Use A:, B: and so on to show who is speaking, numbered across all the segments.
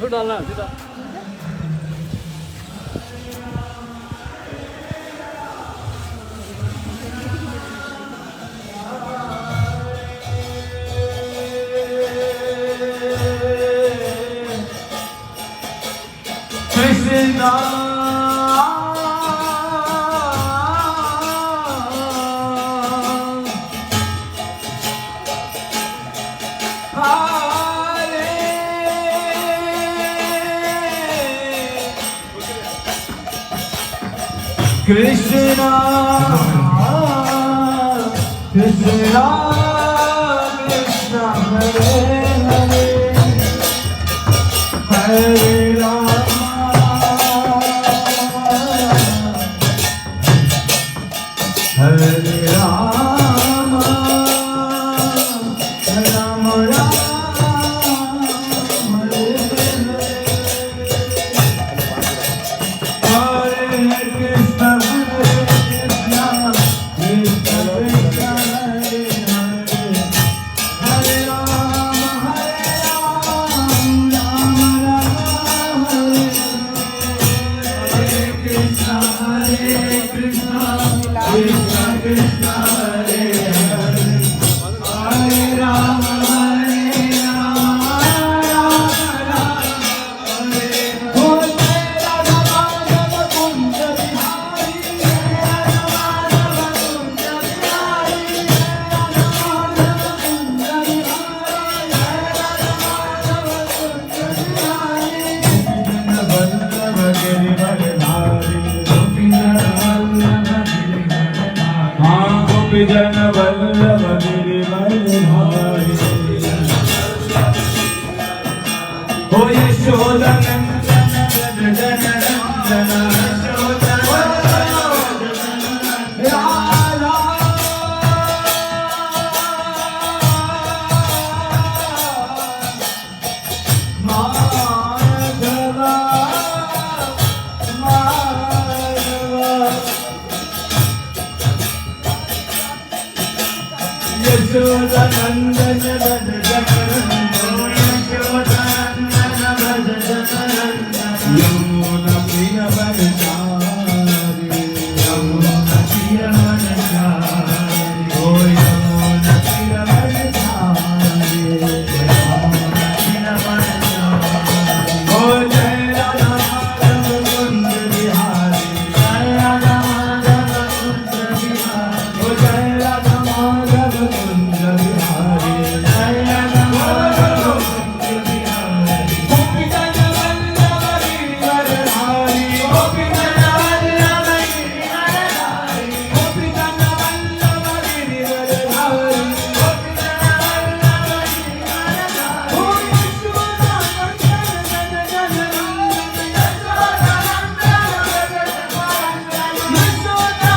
A: फिर डालना है सीधा।
B: Krishna Krishna, Krishna, Krishna, Hare Hare, Hare Rama, Hare Rama, Rama Rama, Hare Hare, Hare Krishna. जन वल्लभ गिरिवरधारी हो यशोदा नंदन जन नंदन यशोदा राधा माधवा यशोदा नंदन भज जगनंदन यशोदा नंदन भज जगनंदन यमुना प्रिय वनचारी यमुना प्रिय वनचारी ओ यमुना प्रिय वनचारी यमुना प्रिय वनचारी ओ जय राधा माधव कुंज बिहारी जय राधा माधव कुंज बिहारी ओ जय राधा माधव कुंज बिहारी जय राधा माधव कुंज बिहारी गोपी जन वल्लभ गिरिवरधारी गोपी जन वल्लभ गिरिवरधारी गोपी जन वल्लभ गिरिवरधारी गोपी जन वल्लभ गिरिवरधारी ओ यशोदा नंदन जन नंदन यशोदा नंदन यशोदा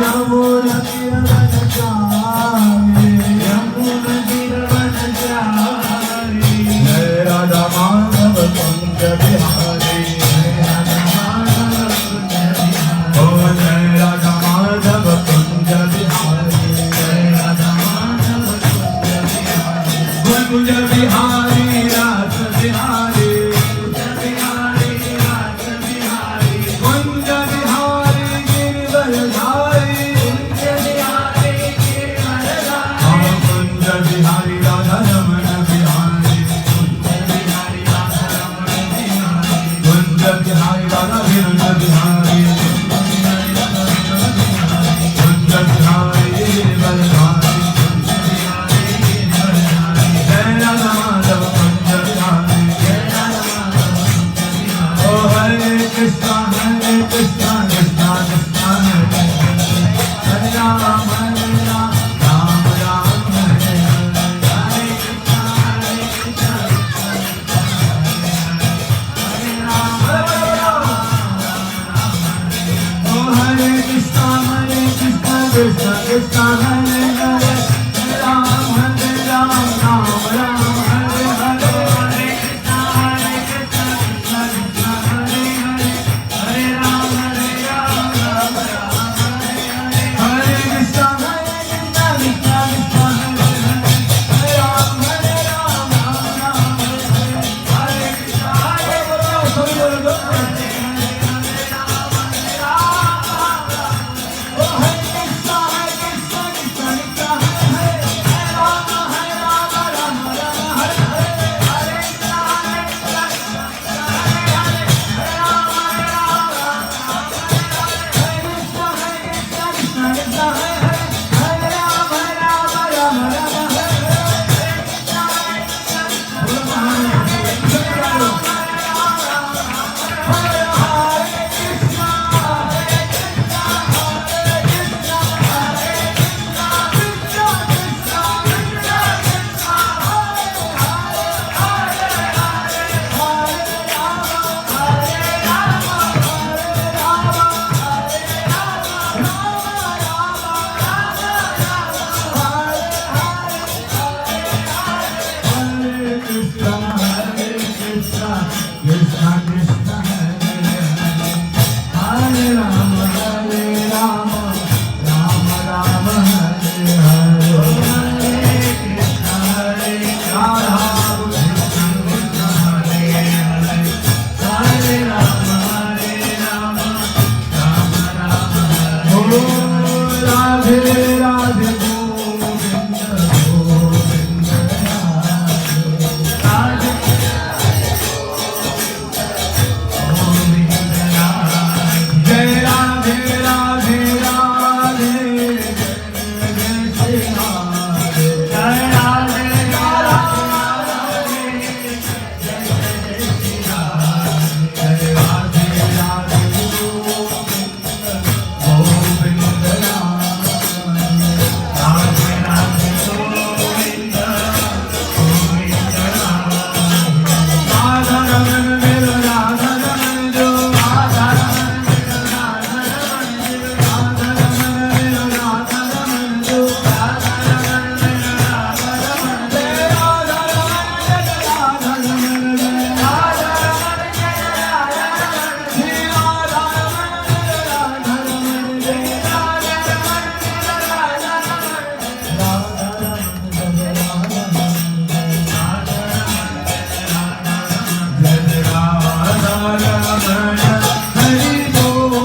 B: यमुना तीर वनचारी यमुना तीर वनचारी जय राधा माधव कुंज बिहारी जय राधा माधव कुंज बिहारी ओ जय राधा माधव कुंज बिहारी बिहारी रास बिहारी कुंज बिहारी गिरवरधारी कुंज बिहारी राधा रमण बिहारी कुंज बिहारी राधा विरंज बिहारी कुंज बिहारी गिरवरधारी जय राधा माधव कुंज बिहारी ओ हरे कृष्णा कृष्णा कृष्णा हरे हरे राम राम राम हरे हरे ओ हरे कृष्णा कृष्णा कृष्णा हरे हरे राम राम राम हरे हरे हरे कृष्णा कृष्णा कृष्णा हरे हरे राम राम हरे कृष्णा हरे बोलो सभी बोलो ओ हरे कृष्णा कृष्णा कृष्णा हरे राम राम हरे हरे राधे राधे गोविंद गोविंद राधे जय राधे राधे राधे जय श्री राधे जय राधे राधे जय श्री राधे जय राधे राधे गोविंद राधे राधे गोविंद गोविंद राधा रमन मेरा राधा रमन जो राधा रमन मेरा राधा रमन जो राधा रमन मेरा राधा रमन जो राधा रमन मेरा राधा रमन जय राधा रमन मेरा राधा रमन जय राधा रमन मेरा राधा रमन श्री राधा रमन मेरा राधा रमन जय राधा रमन मेरा राधा रमन राधा रमन जय राधा रमन जय राधा रमन हरि बोल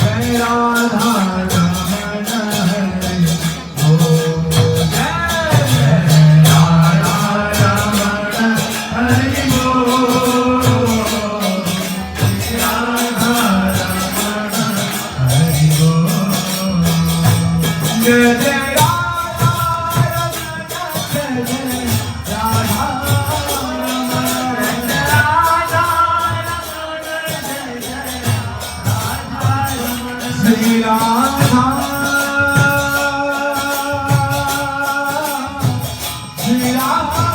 B: जय राधा रमन हरि बोल जय राधा रमन हरि बोल राधा रमन हरि बोल जय जय राधा रमन जय जय राधा रमन जय राधा रमन जय जय राधा रमन श्री राधा श्री राधा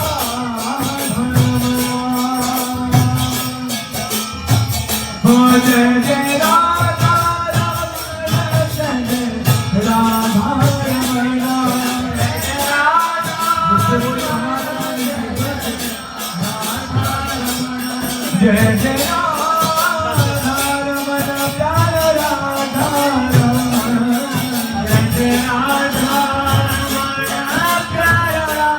B: हो जय जय राधा रमन जय जय राधा रमन जय राधा जय जय राधा रमन प्यारा राधा रमन जय जय राधा रमन प्यारा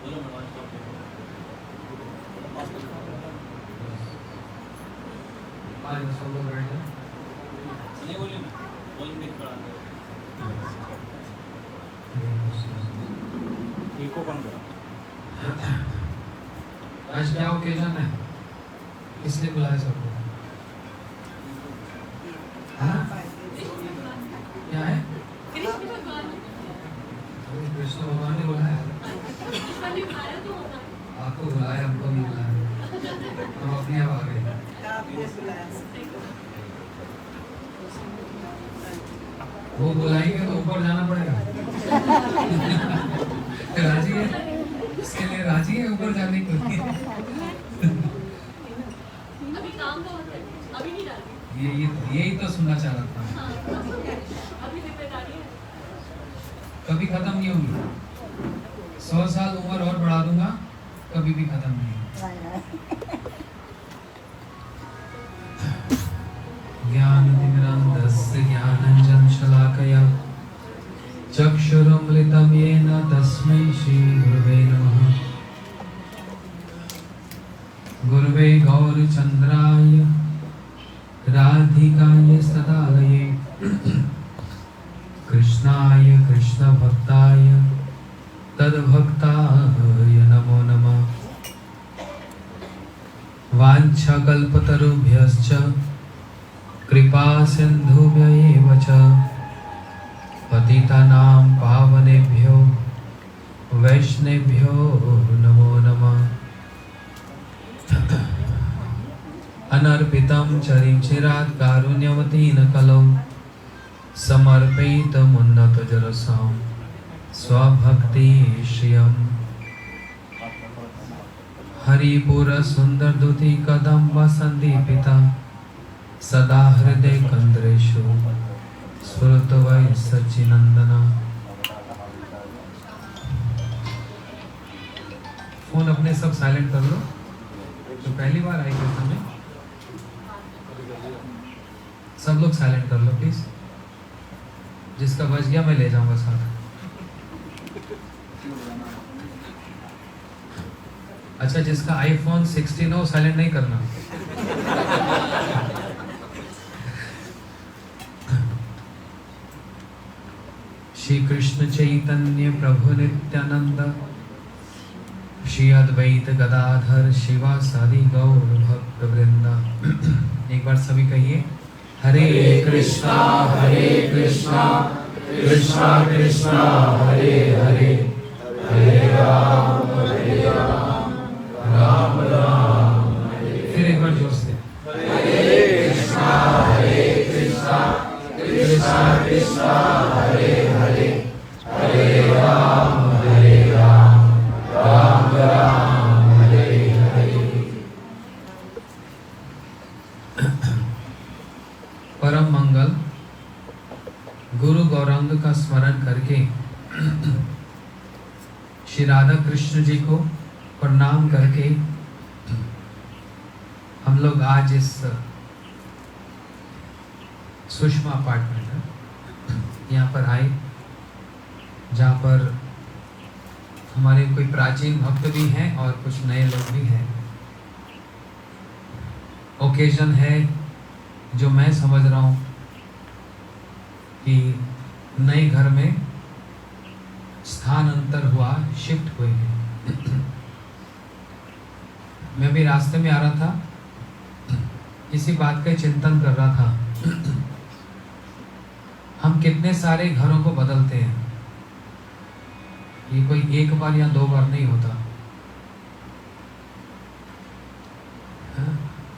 B: सब लोग बैठ जाओ। आज क्या ओकेजन है? किसने बुलाया सबको? हाँ? क्या है? कृष्ण भगवान ने बुलाया। आपको बुलाया, हमको नहीं बुलाया। हम अपने आप आ गए। वो बुलाएंगे तो ऊपर जाना पड़ेगा। राजी है? इसके लिए राजी है ऊपर जाने के लिए?
A: अभी काम तो होता है, अभी नहीं डाली।
B: यही तो सुनना चाह रहा था।
A: हाँ, अभी जिम्मेदारी है।
B: कभी खत्म नहीं होगी। 100 साल उम्र और बढ़ा दूंगा, कभी भी खत्म नहीं होगी। ज्ञानतिमिरान्धस्य ज्ञानाञ्जनशलाकया चक्षुरुन्मिलितं येन तस्मै श्रीगुरवे नमः। गुरवे गौरचन्द्राय राधिकाय सदालये कृष्णाय कृष्णभक्ताय तद्भक्ताय नमो नमः। वाञ्छाकल्पतरुभ्यश्च कृपा सिन्धुभ्यैव च पतितानां पावनेभ्यो वैष्णवेभ्यो नमो नमः। अनर्पितं चरिचिरात् कारुण्यवतीन कलौ समर्पयितमुन्नतजरसां स्वभक्ति श्रियम्। हरिपुरसुन्दरदुति कदम्ब सन्दीपिता सदा हृदय कंद्रेषु स्फुरतु वै सच्चिनंदना। फोन अपने सब साइलेंट कर लो। तो पहली बार आई कीर्तन में सब लोग साइलेंट कर लो प्लीज। जिसका बच गया मैं ले जाऊंगा साथ। अच्छा, जिसका आईफोन 16 हो साइलेंट नहीं करना। श्री कृष्ण चैतन्य प्रभु नित्यानंद श्री अद्वैत गदाधर शिवासादि गौर भक्त वृंदा। एक बार सभी कहिए, हरे कृष्णा कृष्णा कृष्णा हरे हरे, हरे राम राम राम हरे। फिर एक बार जोर से, हरे कृष्णा कृष्णा कृष्णा हरे हरे, हरे राम राम राम हरे हरे। परम मंगल गुरु गौरांग का स्मरण करके श्री राधा कृष्ण जी को प्रणाम करके हम लोग आज इस सुषमा अपार्टमेंट यहाँ पर आए, जहाँ पर हमारे कोई प्राचीन भक्त भी हैं और कुछ नए लोग भी हैं। ओकेजन है जो मैं समझ रहा हूँ कि नए घर में स्थान अंतर हुआ, शिफ्ट हुए हैं। मैं भी रास्ते में आ रहा था, इसी बात का चिंतन कर रहा था। हम कितने सारे घरों को बदलते हैं, ये कोई एक बार या दो बार नहीं होता।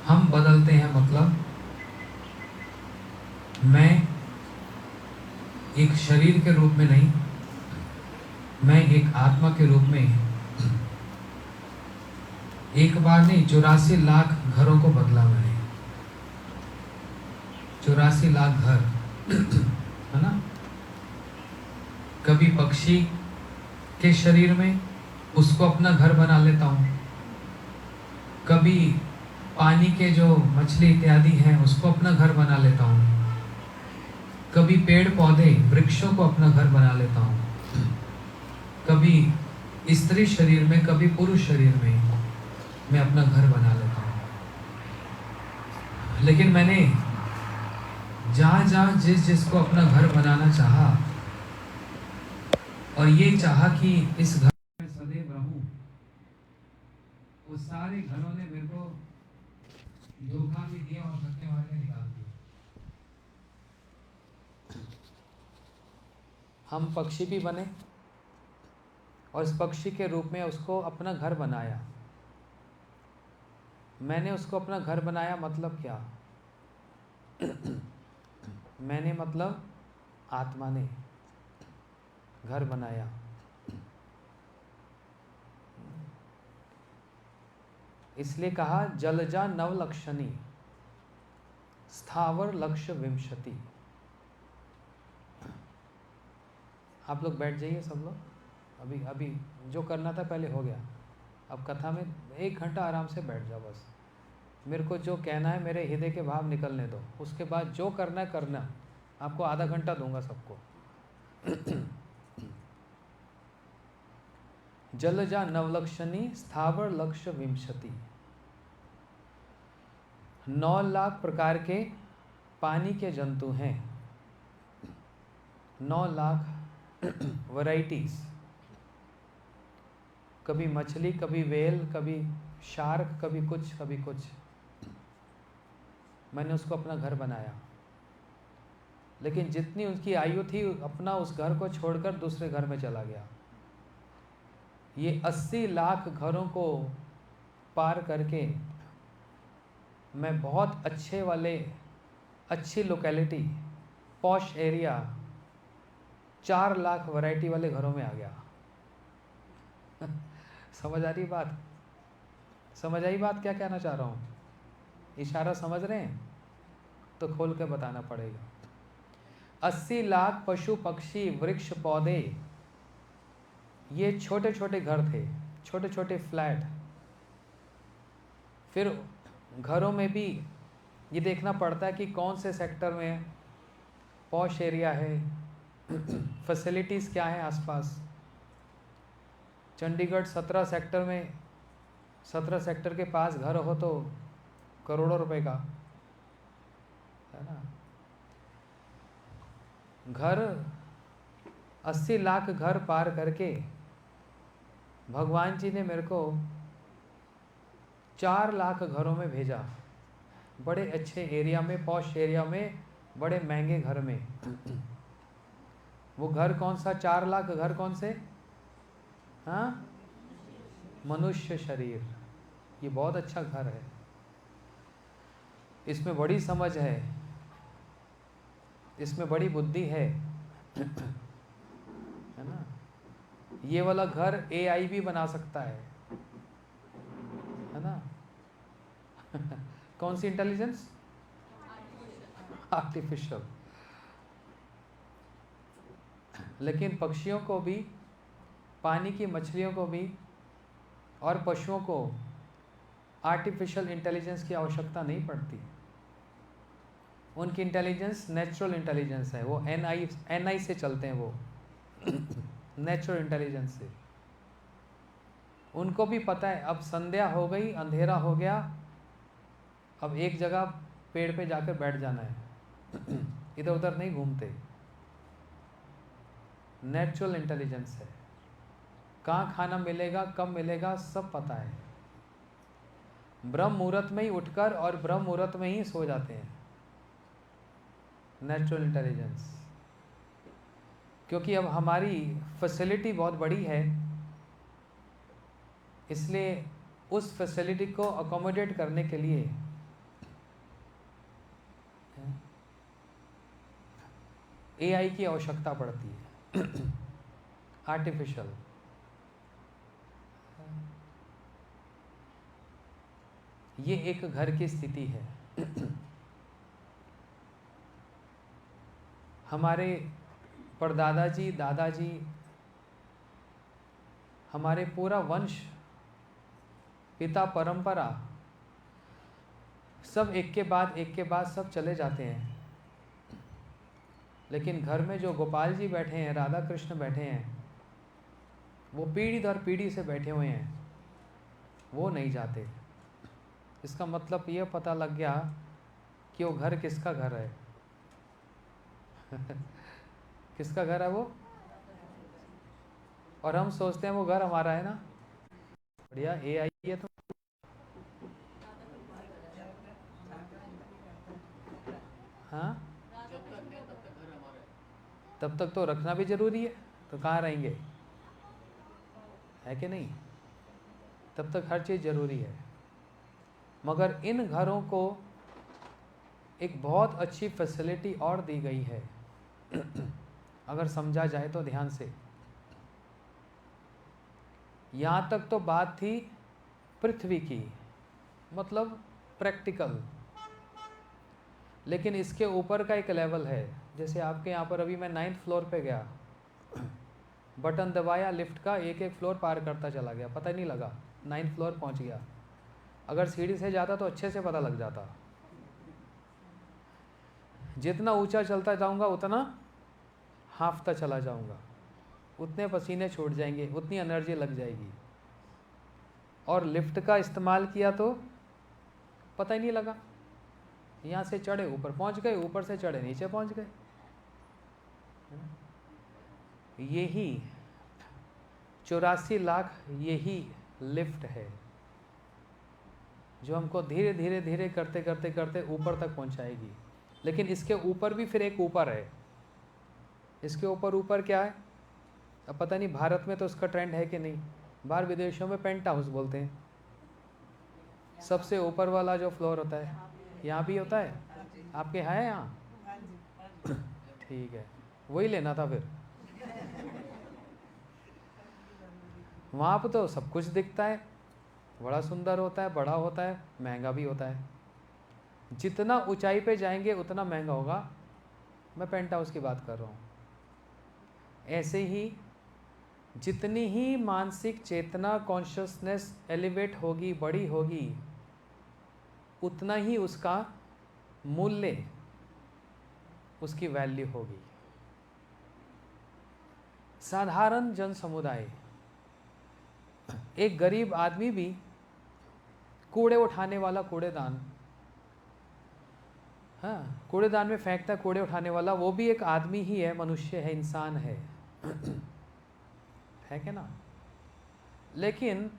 B: हम बदलते हैं मतलब मैं एक शरीर के रूप में नहीं, मैं एक आत्मा के रूप में एक बार नहीं 84 लाख घरों को बदला मैंने। 84 लाख घर है ना। कभी पक्षी के शरीर में उसको अपना घर बना लेता हूँ, कभी पानी के जो मछली इत्यादि हैं उसको अपना घर बना लेता हूँ, कभी पेड़ पौधे वृक्षों को अपना घर बना लेता हूँ, कभी
C: स्त्री शरीर में, कभी पुरुष शरीर में मैं अपना घर बना लेता हूँ। लेकिन मैंने जहाँ जहाँ जिसको अपना घर बनाना चाहा और ये चाहा कि इस घर में सदैव रहूं, वो सारे घरों ने मेरे को धोखा भी दिया और धक्के मार के निकाल दिया। हम पक्षी भी बने और इस पक्षी के रूप में उसको अपना घर बनाया। मैंने उसको अपना घर बनाया मतलब क्या? मैंने मतलब आत्मा ने घर बनाया। इसलिए कहा जलजा नवलक्षणी स्थावर लक्ष्य विंशति। आप लोग बैठ जाइए सब लोग। अभी जो करना था पहले हो गया। अब कथा में 1 घंटा आराम से बैठ जाओ बस। मेरे को जो कहना है मेरे हृदय के भाव निकलने दो, उसके बाद जो करना है करना। आपको आधा घंटा दूंगा सबको। जलजा नवलक्षणी स्थावर लक्ष्य विंशति। 9 लाख प्रकार के पानी के जंतु हैं। 9 लाख वैरायटीज। कभी मछली, कभी व्हेल, कभी शार्क, कभी कुछ कभी कुछ। मैंने उसको अपना घर बनाया। लेकिन जितनी उसकी आयु थी अपना उस घर को छोड़कर दूसरे घर में चला गया। ये 80 लाख घरों को पार करके मैं बहुत अच्छे वाले, अच्छी locality, posh area, 4 lakh variety वाले घरों में आ गया। समझ आ रही बात? समझ आई बात क्या कहना चाह रहा हूँ? इशारा समझ रहे हैं? तो खोल के बताना पड़ेगा। 80 लाख पशु पक्षी वृक्ष पौधे, ये छोटे छोटे घर थे, छोटे छोटे फ्लैट। फिर घरों में भी ये देखना पड़ता है कि कौन से सेक्टर में पॉश एरिया है, फैसिलिटीज़ क्या है आसपास। चंडीगढ़ 17 सेक्टर में, 17 सेक्टर के पास घर हो तो करोड़ों रुपए का है ना। घर 80 लाख घर पार करके भगवान जी ने मेरे को 4 लाख घरों में भेजा। बड़े अच्छे एरिया में, पॉश एरिया में, बड़े महंगे घर में। वो घर कौन सा? 4 लाख घर कौन से? हाँ, मनुष्य शरीर। ये बहुत अच्छा घर है। इसमें बड़ी समझ है, इसमें बड़ी बुद्धि है ना। ये वाला घर AI भी बना सकता है ना। कौन सी इंटेलिजेंस? आर्टिफिशियल। लेकिन पक्षियों को भी, पानी की मछलियों को भी और पशुओं को आर्टिफिशियल इंटेलिजेंस की आवश्यकता नहीं पड़ती। उनकी इंटेलिजेंस नेचुरल इंटेलिजेंस है। वो NI से चलते हैं, वो नेचुरल इंटेलिजेंस से। उनको भी पता है अब संध्या हो गई, अंधेरा हो गया, अब एक जगह पेड़ पे जाकर बैठ जाना है। इधर उधर नहीं घूमते। नेचुरल इंटेलिजेंस है। कहाँ खाना मिलेगा, कब मिलेगा, सब पता है। ब्रह्म मुहूर्त में ही उठकर और ब्रह्म मुहूर्त में ही सो जाते हैं। Natural intelligence. क्योंकि अब हमारी फैसिलिटी बहुत बड़ी है, इसलिए उस फैसिलिटी को अकोमोडेट करने के लिए AI की आवश्यकता पड़ती है। आर्टिफिशियल। ये एक घर की स्थिति है। हमारे परदादाजी, दादाजी, हमारे पूरा वंश, पिता परंपरा, सब एक के बाद सब चले जाते हैं। लेकिन घर में जो गोपाल जी बैठे हैं, राधा कृष्ण बैठे हैं, वो पीढ़ी दर पीढ़ी से बैठे हुए हैं, वो नहीं जाते। इसका मतलब ये पता लग गया कि वो घर किसका घर है। किसका घर है वो? और हम सोचते हैं वो घर हमारा है ना। बढ़िया, ए आई है तो। हाँ, तब तक तो रखना भी जरूरी है, तो कहाँ रहेंगे, है कि नहीं? तब तक हर चीज़ जरूरी है। मगर इन घरों को एक बहुत अच्छी फैसिलिटी और दी गई है, अगर समझा जाए तो ध्यान से। यहाँ तक तो बात थी पृथ्वी की, मतलब प्रैक्टिकल। लेकिन इसके ऊपर का एक लेवल है। जैसे आपके यहाँ पर अभी मैं 9th फ्लोर पे गया, बटन दबाया, लिफ्ट का एक एक फ्लोर पार करता चला गया, पता नहीं लगा 9th फ्लोर पहुँच गया। अगर सीढ़ी से जाता तो अच्छे से पता लग जाता। जितना ऊंचा चलता जाऊंगा उतना हाँफता चला जाऊंगा, उतने पसीने छूट जाएंगे, उतनी एनर्जी लग जाएगी। और लिफ्ट का इस्तेमाल किया तो पता ही नहीं लगा, यहाँ से चढ़े ऊपर पहुँच गए, ऊपर से चढ़े नीचे पहुँच गए। यही 84 लाख यही लिफ्ट है जो हमको धीरे धीरे धीरे करते करते करते ऊपर तक पहुँचाएगी। लेकिन इसके ऊपर भी फिर एक ऊपर है। इसके ऊपर क्या है अब पता नहीं, भारत में तो उसका ट्रेंड है कि नहीं। बाहर विदेशों में पेंट हाउस बोलते हैं, सबसे ऊपर वाला जो फ्लोर होता है। यहाँ भी होता है आपके, है यहाँ? ठीक है, वही लेना था फिर। वहाँ पर तो सब कुछ दिखता है, बड़ा सुंदर होता है, बड़ा होता है, महंगा भी होता है। जितना ऊंचाई पे जाएंगे उतना महंगा होगा। मैं पेंट हाउस की बात कर रहा हूँ। ऐसे ही जितनी ही मानसिक चेतना, कॉन्शियसनेस एलिवेट होगी, बड़ी होगी, उतना ही उसका मूल्य, उसकी वैल्यू होगी। साधारण जन समुदाय, एक गरीब आदमी भी कूड़े उठाने वाला, कूड़ेदान, हाँ, कूड़ेदान में फेंकता है कूड़े उठाने वाला, वो भी एक आदमी ही है, मनुष्य है, इंसान है, है क्या ना? लेकिन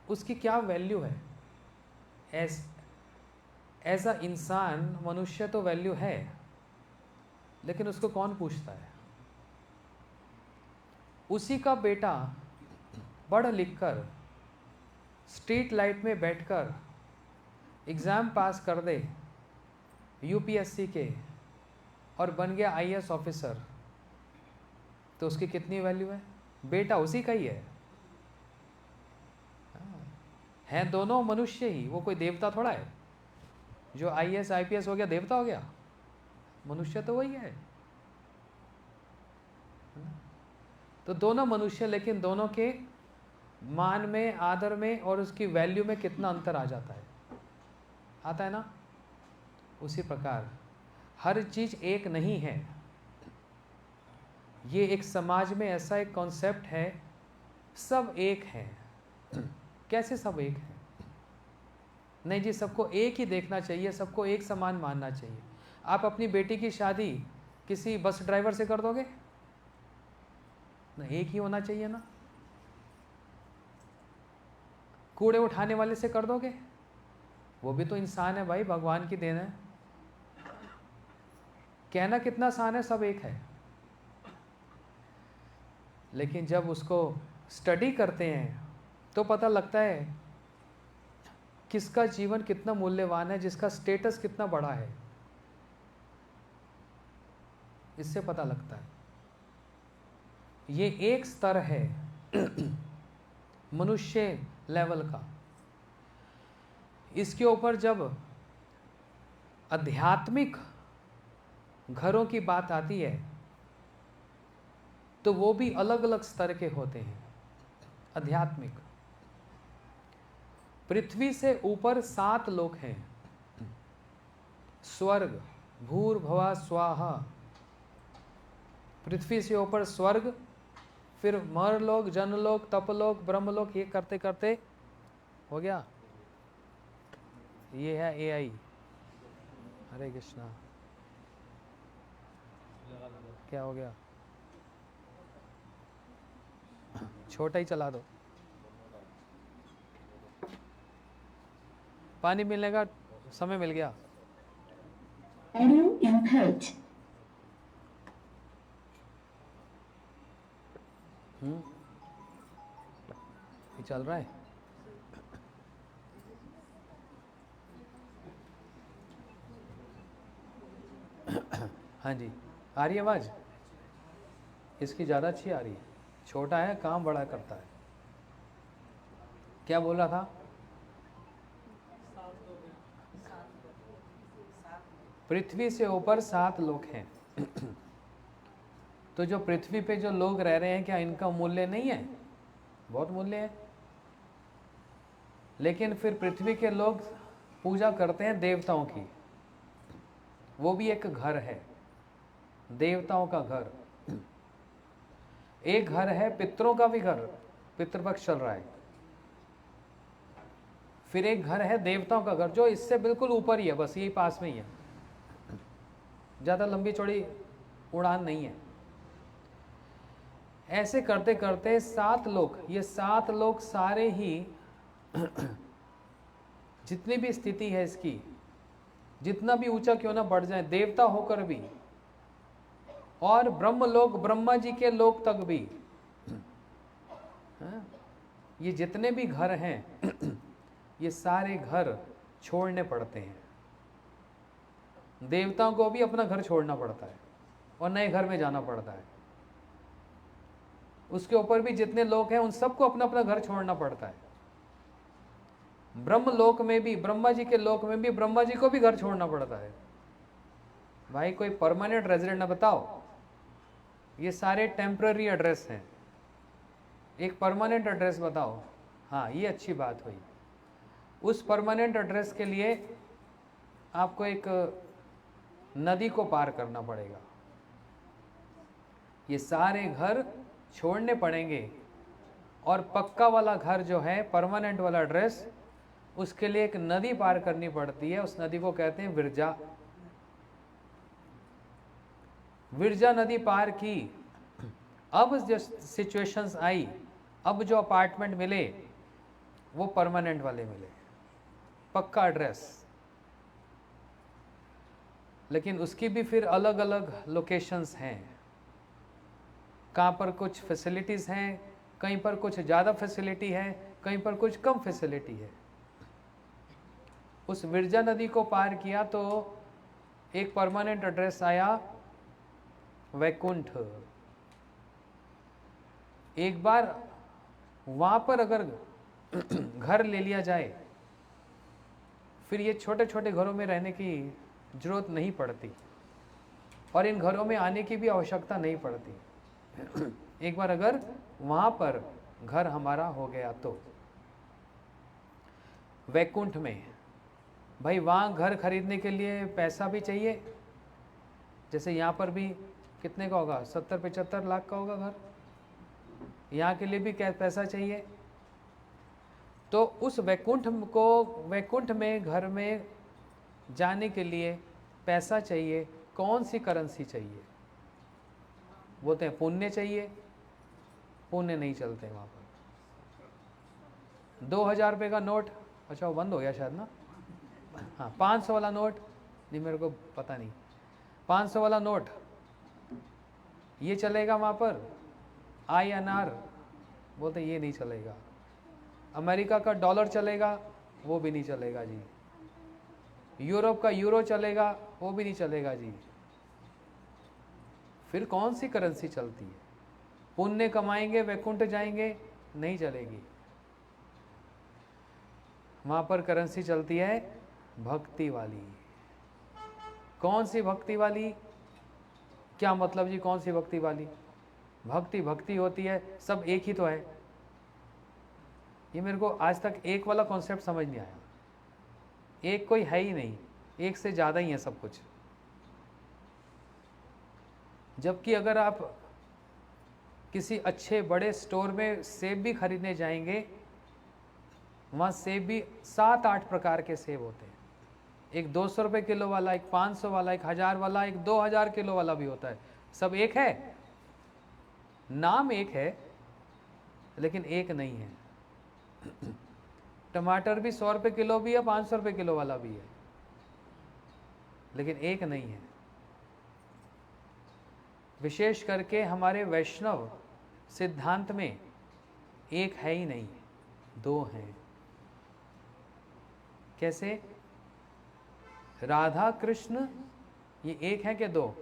C: उसकी क्या वैल्यू है? एज अ इंसान, मनुष्य तो वैल्यू है, लेकिन उसको कौन पूछता है? उसी का बेटा पढ़ लिख कर स्ट्रीट लाइट में बैठकर एग्ज़ाम पास कर दे यूपीएससी के और बन गया आईएएस ऑफिसर, तो उसकी कितनी वैल्यू है? बेटा उसी का ही है। हैं दोनों मनुष्य ही, वो कोई देवता थोड़ा है। जो आईएएस आईपीएस हो गया देवता हो गया? मनुष्य तो वही है। तो दोनों मनुष्य, लेकिन दोनों के मान में, आदर में और उसकी वैल्यू में कितना अंतर आ जाता है, आता है ना? उसी प्रकार हर चीज़ एक नहीं है। ये एक समाज में ऐसा एक कॉन्सेप्ट है, सब एक है। कैसे सब एक है? नहीं जी, सबको एक ही देखना चाहिए, सबको एक समान मानना चाहिए। आप अपनी बेटी की शादी किसी बस ड्राइवर से कर दोगे ना? एक ही होना चाहिए ना? कूड़े उठाने वाले से कर दोगे? वो भी तो इंसान है भाई, भगवान की देन है। कहना कितना आसान है, सब एक है। लेकिन जब उसको स्टडी करते हैं तो पता लगता है किसका जीवन कितना मूल्यवान है, जिसका स्टेटस कितना बड़ा है, इससे पता लगता है। ये एक स्तर है मनुष्य लेवल का। इसके ऊपर जब आध्यात्मिक घरों की बात आती है तो वो भी अलग अलग स्तर के होते हैं। आध्यात्मिक, पृथ्वी से ऊपर 7 लोक हैं। स्वर्ग, भूर्भुवः स्वाहा। पृथ्वी से ऊपर स्वर्ग, फिर मरलोक, जनलोक, तपलोक, ब्रह्मलोक, ये करते करते हो गया। ये है AI। हरे कृष्णा। क्या हो गया? छोटा ही चला दो। पानी मिलने का समय मिल गया।
D: Audio input.
C: ये चल रहा है। हाँ जी, आ रही है आवाज? इसकी ज़्यादा अच्छी आ रही है। छोटा है, काम बड़ा करता है। क्या बोल रहा था? पृथ्वी से ऊपर 7 लोक हैं। तो जो पृथ्वी पे जो लोग रह रहे हैं, क्या इनका मूल्य नहीं है? बहुत मूल्य है। लेकिन फिर पृथ्वी के लोग पूजा करते हैं देवताओं की। वो भी एक घर है, देवताओं का घर। एक घर है पितरों का भी घर, पितृपक्ष चल रहा है। फिर एक घर है देवताओं का घर, जो इससे बिल्कुल ऊपर ही है, बस यही पास में ही है, ज़्यादा लंबी चौड़ी उड़ान नहीं है। ऐसे करते करते 7 लोक, ये 7 लोक सारे ही जितनी भी स्थिति है इसकी, जितना भी ऊंचा क्यों ना बढ़ जाए, देवता होकर भी, और ब्रह्म लोक, ब्रह्मा जी के लोक तक भी, ये जितने भी घर हैं ये सारे घर छोड़ने पड़ते हैं। देवताओं को भी अपना घर छोड़ना पड़ता है और नए घर में जाना पड़ता है। उसके ऊपर भी जितने लोग हैं उन सबको अपना अपना घर छोड़ना पड़ता है। ब्रह्म लोक में भी, ब्रह्मा जी के लोक में भी, ब्रह्मा जी को भी घर छोड़ना पड़ता है। भाई कोई परमानेंट रेजिडेंट ना बताओ, ये सारे टेम्पररी एड्रेस हैं। एक परमानेंट एड्रेस बताओ। हाँ, ये अच्छी बात हुई। उस परमानेंट एड्रेस के लिए आपको एक नदी को पार करना पड़ेगा। ये सारे घर छोड़ने पड़ेंगे, और पक्का वाला घर जो है, परमानेंट वाला एड्रेस, उसके लिए एक नदी पार करनी पड़ती है। उस नदी को कहते हैं विरजा। विरजा नदी पार की, अब जो सिचुएशंस आई, अब जो अपार्टमेंट मिले वो परमानेंट वाले मिले, पक्का एड्रेस। लेकिन उसकी भी फिर अलग अलग लोकेशंस हैं। कहाँ पर कुछ फैसिलिटीज़ हैं, कहीं पर कुछ ज़्यादा फैसिलिटी है, कहीं पर कुछ कम फैसिलिटी है। उस विरजा नदी को पार किया तो एक परमानेंट एड्रेस आया वैकुंठ। एक बार वहाँ पर अगर घर ले लिया जाए, फिर ये छोटे छोटे घरों में रहने की जरूरत नहीं पड़ती, और इन घरों में आने की भी आवश्यकता नहीं पड़ती। एक बार अगर वहाँ पर घर हमारा हो गया तो वैकुंठ में, भाई वहाँ घर खरीदने के लिए पैसा भी चाहिए। जैसे यहाँ पर भी कितने का होगा, 70-75 लाख का होगा घर। यहाँ के लिए भी क्या पैसा चाहिए। तो उस वैकुंठ में घर में जाने के लिए पैसा चाहिए। कौन सी करेंसी चाहिए? बोलते हैं पुण्य चाहिए। पुण्य नहीं चलते वहाँ पर। 2000 रुपये का नोट, अच्छा वो बंद हो गया शायद ना। हाँ, 500 वाला नोट, नहीं मेरे को पता नहीं, 500 वाला नोट ये चलेगा वहाँ पर। INR बोलते ये नहीं चलेगा। अमेरिका का डॉलर चलेगा, वो भी नहीं चलेगा जी। यूरोप का यूरो चलेगा, वो भी नहीं चलेगा जी। फिर कौन सी करेंसी चलती है? पुण्य कमाएंगे, वैकुंठ जाएंगे, नहीं चलेगी। वहाँ पर करेंसी चलती है भक्ति वाली। कौन सी भक्ति वाली? क्या मतलब जी कौन सी भक्ति वाली? भक्ति होती है, सब एक ही तो है। ये मेरे को आज तक एक वाला कॉन्सेप्ट समझ नहीं आया। एक कोई है ही नहीं, एक से ज़्यादा ही है सब कुछ। जबकि अगर आप किसी अच्छे बड़े स्टोर में सेब भी खरीदने जाएंगे, वहाँ सेब भी 7-8 प्रकार के सेब होते हैं। एक 200 रुपये किलो वाला, एक 500 वाला, एक 1000 वाला, एक 2000 किलो वाला भी होता है। सब एक है, नाम एक है लेकिन एक नहीं है। टमाटर भी 100 रुपये किलो भी है, 500 रुपये किलो वाला भी है, लेकिन एक नहीं है। विशेष करके हमारे वैष्णव सिद्धांत में एक है ही नहीं, दो हैं। कैसे? राधा कृष्ण ये एक है कि दो?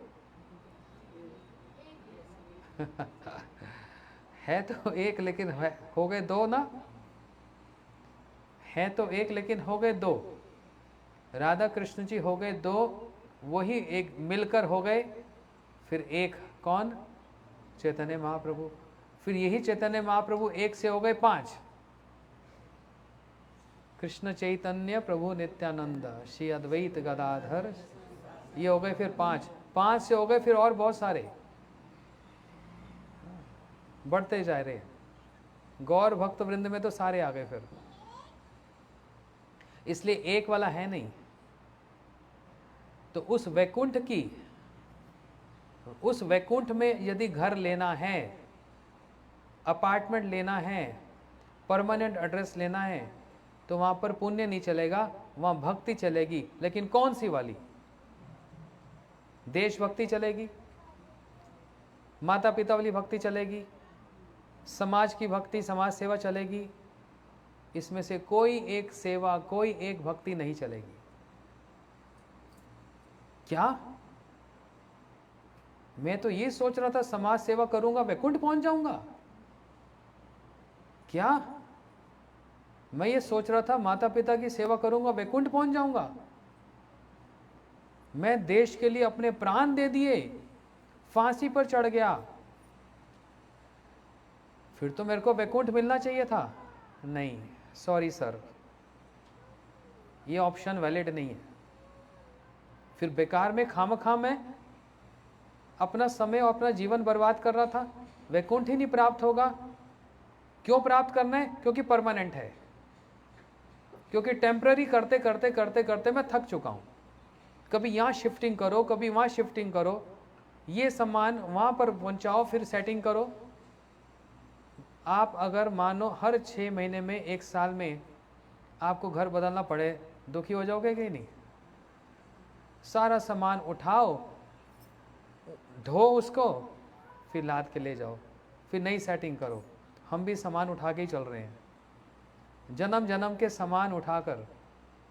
C: है तो एक लेकिन हो गए दो ना। है तो एक लेकिन हो गए दो। राधा कृष्ण जी हो गए दो, वही एक मिलकर हो गए फिर एक। कौन? चैतन्य महाप्रभु। फिर यही चैतन्य महाप्रभु एक से हो गए 5। कृष्ण चैतन्य प्रभु नित्यानंद श्री अद्वैत गदाधर, ये हो गए फिर 5। 5 से हो गए फिर और बहुत सारे, बढ़ते जा रहे हैं। गौर भक्त वृंद में तो सारे आ गए फिर। इसलिए एक वाला है नहीं। तो उस वैकुंठ में यदि घर लेना है, अपार्टमेंट लेना है, परमानेंट एड्रेस लेना है, तो वहां पर पुण्य नहीं चलेगा, वहां भक्ति चलेगी। लेकिन कौन सी वाली? देशभक्ति चलेगी, माता पिता वाली भक्ति चलेगी, समाज की भक्ति, समाज सेवा चलेगी। इसमें से कोई एक सेवा, कोई एक भक्ति नहीं चलेगी। क्या? मैं तो ये सोच रहा था समाज सेवा करूंगा वैकुंठ पहुंच जाऊंगा। क्या? मैं ये सोच रहा था माता पिता की सेवा करूंगा वैकुंठ पहुंच जाऊंगा। मैं देश के लिए अपने प्राण दे दिए, फांसी पर चढ़ गया, फिर तो मेरे को वैकुंठ मिलना चाहिए था। नहीं, सॉरी सर, ये ऑप्शन वैलिड नहीं है। फिर बेकार में खामखा मैं अपना समय और अपना जीवन बर्बाद कर रहा था। वैकुंठ ही नहीं प्राप्त होगा। क्यों प्राप्त करना है? क्योंकि परमानेंट है। क्योंकि टेम्पररी करते करते करते करते मैं थक चुका हूं। कभी यहाँ शिफ्टिंग करो, कभी वहाँ शिफ्टिंग करो, ये सामान वहाँ पर पहुँचाओ, फिर सेटिंग करो। आप अगर मानो हर 6 महीने में, 1 साल में आपको घर बदलना पड़े, दुखी हो जाओगे कि नहीं? सारा सामान उठाओ, धो उसको, फिर लाद के ले जाओ, फिर नई सेटिंग करो। हम भी सामान उठा के ही चल रहे हैं, जन्म जन्म के सामान उठाकर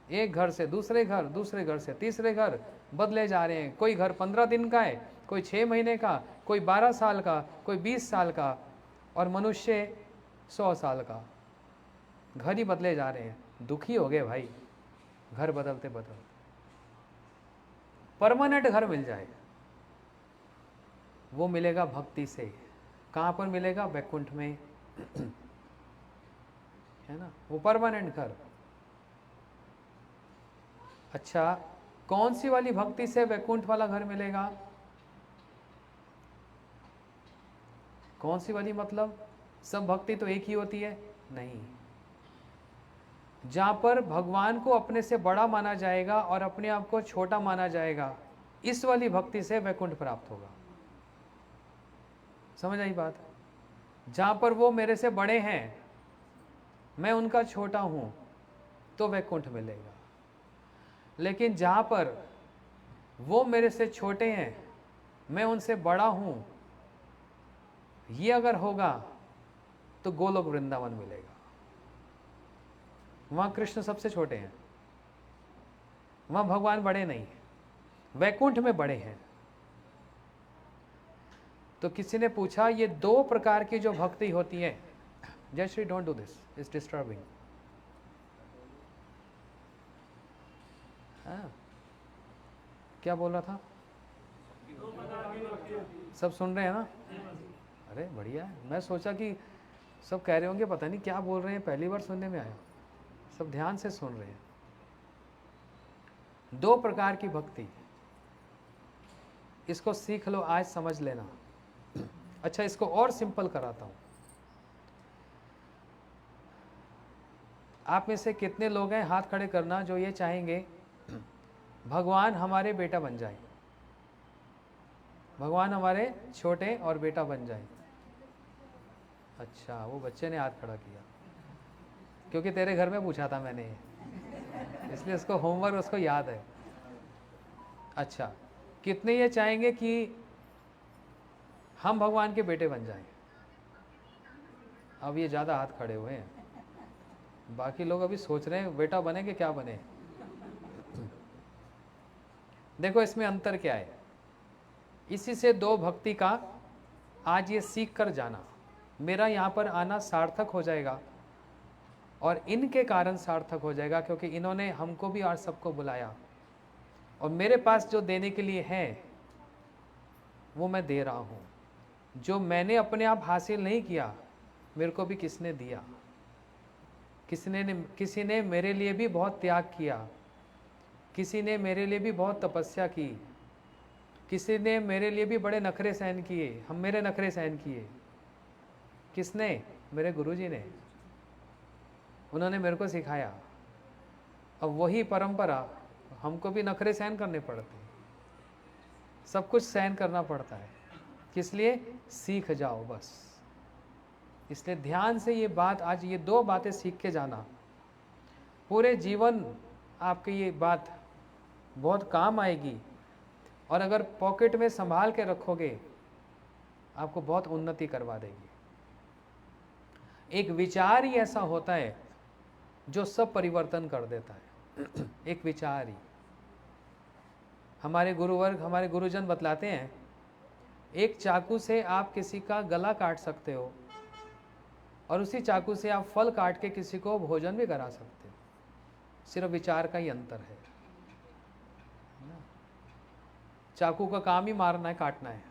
C: एक घर से दूसरे घर, दूसरे घर से तीसरे घर बदले जा रहे हैं। कोई घर 15 दिन का है, कोई 6 महीने का, कोई 12 साल का, कोई 20 साल का, और मनुष्य 100 साल का। घर ही बदले जा रहे हैं। दुखी हो गए भाई घर बदलते बदलते। परमानेंट घर मिल जाए, वो मिलेगा भक्ति से। कहाँ पर मिलेगा? वैकुंठ में, है ना, वो परमानेंट घर। अच्छा, कौन सी वाली भक्ति से वैकुंठ वाला घर मिलेगा? कौन सी वाली? मतलब सब भक्ति तो एक ही होती है? नहीं। जहां पर भगवान को अपने से बड़ा माना जाएगा और अपने आप को छोटा माना जाएगा, इस वाली भक्ति से वैकुंठ प्राप्त होगा। समझ आई बात? जहां पर वो मेरे से बड़े हैं, मैं उनका छोटा हूं, तो वैकुंठ मिलेगा। लेकिन जहां पर वो मेरे से छोटे हैं, मैं उनसे बड़ा हूं, ये अगर होगा तो गोलोक वृंदावन मिलेगा। वहां कृष्ण सबसे छोटे हैं, वहां भगवान बड़े नहीं हैं, वैकुंठ में बड़े हैं। तो किसी ने पूछा ये 2 प्रकार की जो भक्ति होती है, जय Shri, don't do this, it's disturbing. क्या बोल रहा था? सब सुन रहे हैं ना? अरे बढ़िया है। मैं सोचा कि सब कह रहे होंगे पता नहीं क्या बोल रहे हैं, पहली बार सुनने में आया। सब ध्यान से सुन रहे हैं। 2 प्रकार की भक्ति, इसको सीख लो, आज समझ लेना। अच्छा, इसको और सिंपल कराता हूँ। आप में से कितने लोग हैं, हाथ खड़े करना, जो ये चाहेंगे भगवान हमारे बेटा बन जाए, भगवान हमारे छोटे और बेटा बन जाए। अच्छा, वो बच्चे ने हाथ खड़ा किया क्योंकि तेरे घर में पूछा था मैंने, इसलिए उसको होमवर्क उसको याद है। अच्छा, कितने ये चाहेंगे कि हम भगवान के बेटे बन जाएं? अब ये ज़्यादा हाथ खड़े हुए हैं, बाकी लोग अभी सोच रहे हैं बेटा बने कि क्या बने। देखो इसमें अंतर क्या है, इसी से दो भक्ति का आज ये सीख कर जाना, मेरा यहाँ पर आना सार्थक हो जाएगा और इनके कारण सार्थक हो जाएगा, क्योंकि इन्होंने हमको भी और सबको बुलाया और मेरे पास जो देने के लिए है वो मैं दे रहा हूँ। जो मैंने अपने आप हासिल नहीं किया, मेरे को भी किसने दिया। किसी ने मेरे लिए भी बहुत त्याग किया, किसी ने मेरे लिए भी बहुत तपस्या की, किसी ने मेरे लिए भी बड़े नखरे सहन किए, हम मेरे नखरे सहन किए। किसने? मेरे गुरुजी ने। उन्होंने मेरे को सिखाया। अब वही परंपरा हमको भी नखरे सहन करने पड़ते हैं, सब कुछ सहन करना पड़ता है। किस लिए? सीख जाओ बस। इसलिए ध्यान से ये बात, आज ये दो बातें सीख के जाना, पूरे जीवन आपकी ये बात बहुत काम आएगी और अगर पॉकेट में संभाल के रखोगे आपको बहुत उन्नति करवा देगी। एक विचार ही ऐसा होता है जो सब परिवर्तन कर देता है। एक विचार ही। हमारे गुरुवर्ग, हमारे गुरुजन बतलाते हैं, एक चाकू से आप किसी का गला काट सकते हो और उसी चाकू से आप फल काट के किसी को भोजन भी करा सकते हो। सिर्फ विचार का ही अंतर है। चाकू का काम ही मारना है, काटना है,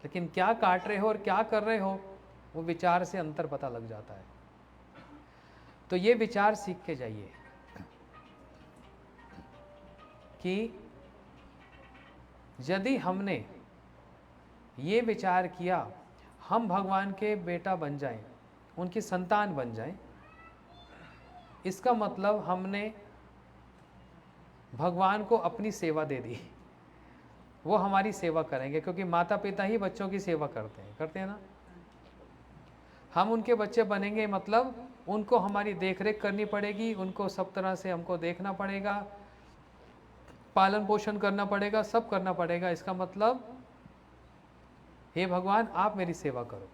C: लेकिन क्या काट रहे हो और क्या कर रहे हो वो विचार से अंतर पता लग जाता है। तो ये विचार सीख के जाइए कि यदि हमने ये विचार किया हम भगवान के बेटा बन जाएं, उनकी संतान बन जाएं, इसका मतलब हमने भगवान को अपनी सेवा दे दी। वो हमारी सेवा करेंगे, क्योंकि माता पिता ही बच्चों की सेवा करते हैं ना। हम उनके बच्चे बनेंगे, मतलब उनको हमारी देखरेख करनी पड़ेगी, उनको सब तरह से हमको देखना पड़ेगा, पालन पोषण करना पड़ेगा, सब करना पड़ेगा। इसका मतलब हे भगवान आप मेरी सेवा करो।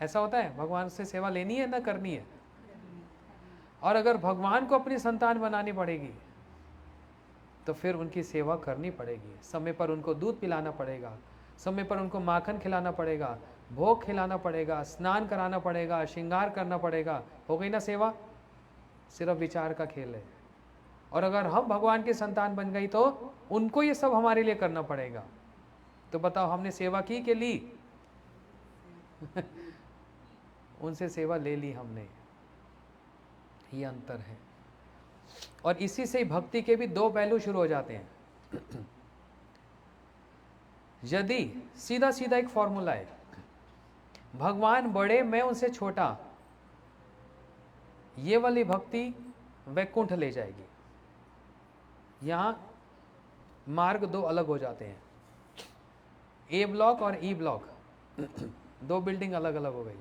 C: ऐसा होता है? भगवान से सेवा लेनी है ना करनी है? और अगर भगवान को अपनी संतान बनानी पड़ेगी तो फिर उनकी सेवा करनी पड़ेगी। समय पर उनको दूध पिलाना पड़ेगा, समय पर उनको माखन खिलाना पड़ेगा, भोग खिलाना पड़ेगा, स्नान कराना पड़ेगा, श्रृंगार करना पड़ेगा। हो गई ना सेवा? सिर्फ विचार का खेल है। और अगर हम भगवान की संतान बन गई तो उनको ये सब हमारे लिए करना पड़ेगा। तो बताओ हमने सेवा की कि ली? उनसे सेवा ले ली हमने। ये अंतर है। और इसी से भक्ति के भी दो पहलू शुरू हो जाते हैं। यदि सीधा सीधा एक फॉर्मूला है, भगवान बड़े मैं उनसे छोटा, ये वाली भक्ति वैकुंठ ले जाएगी। यहां मार्ग दो अलग हो जाते हैं, ए ब्लॉक और ई ब्लॉक। दो बिल्डिंग अलग अलग हो गई।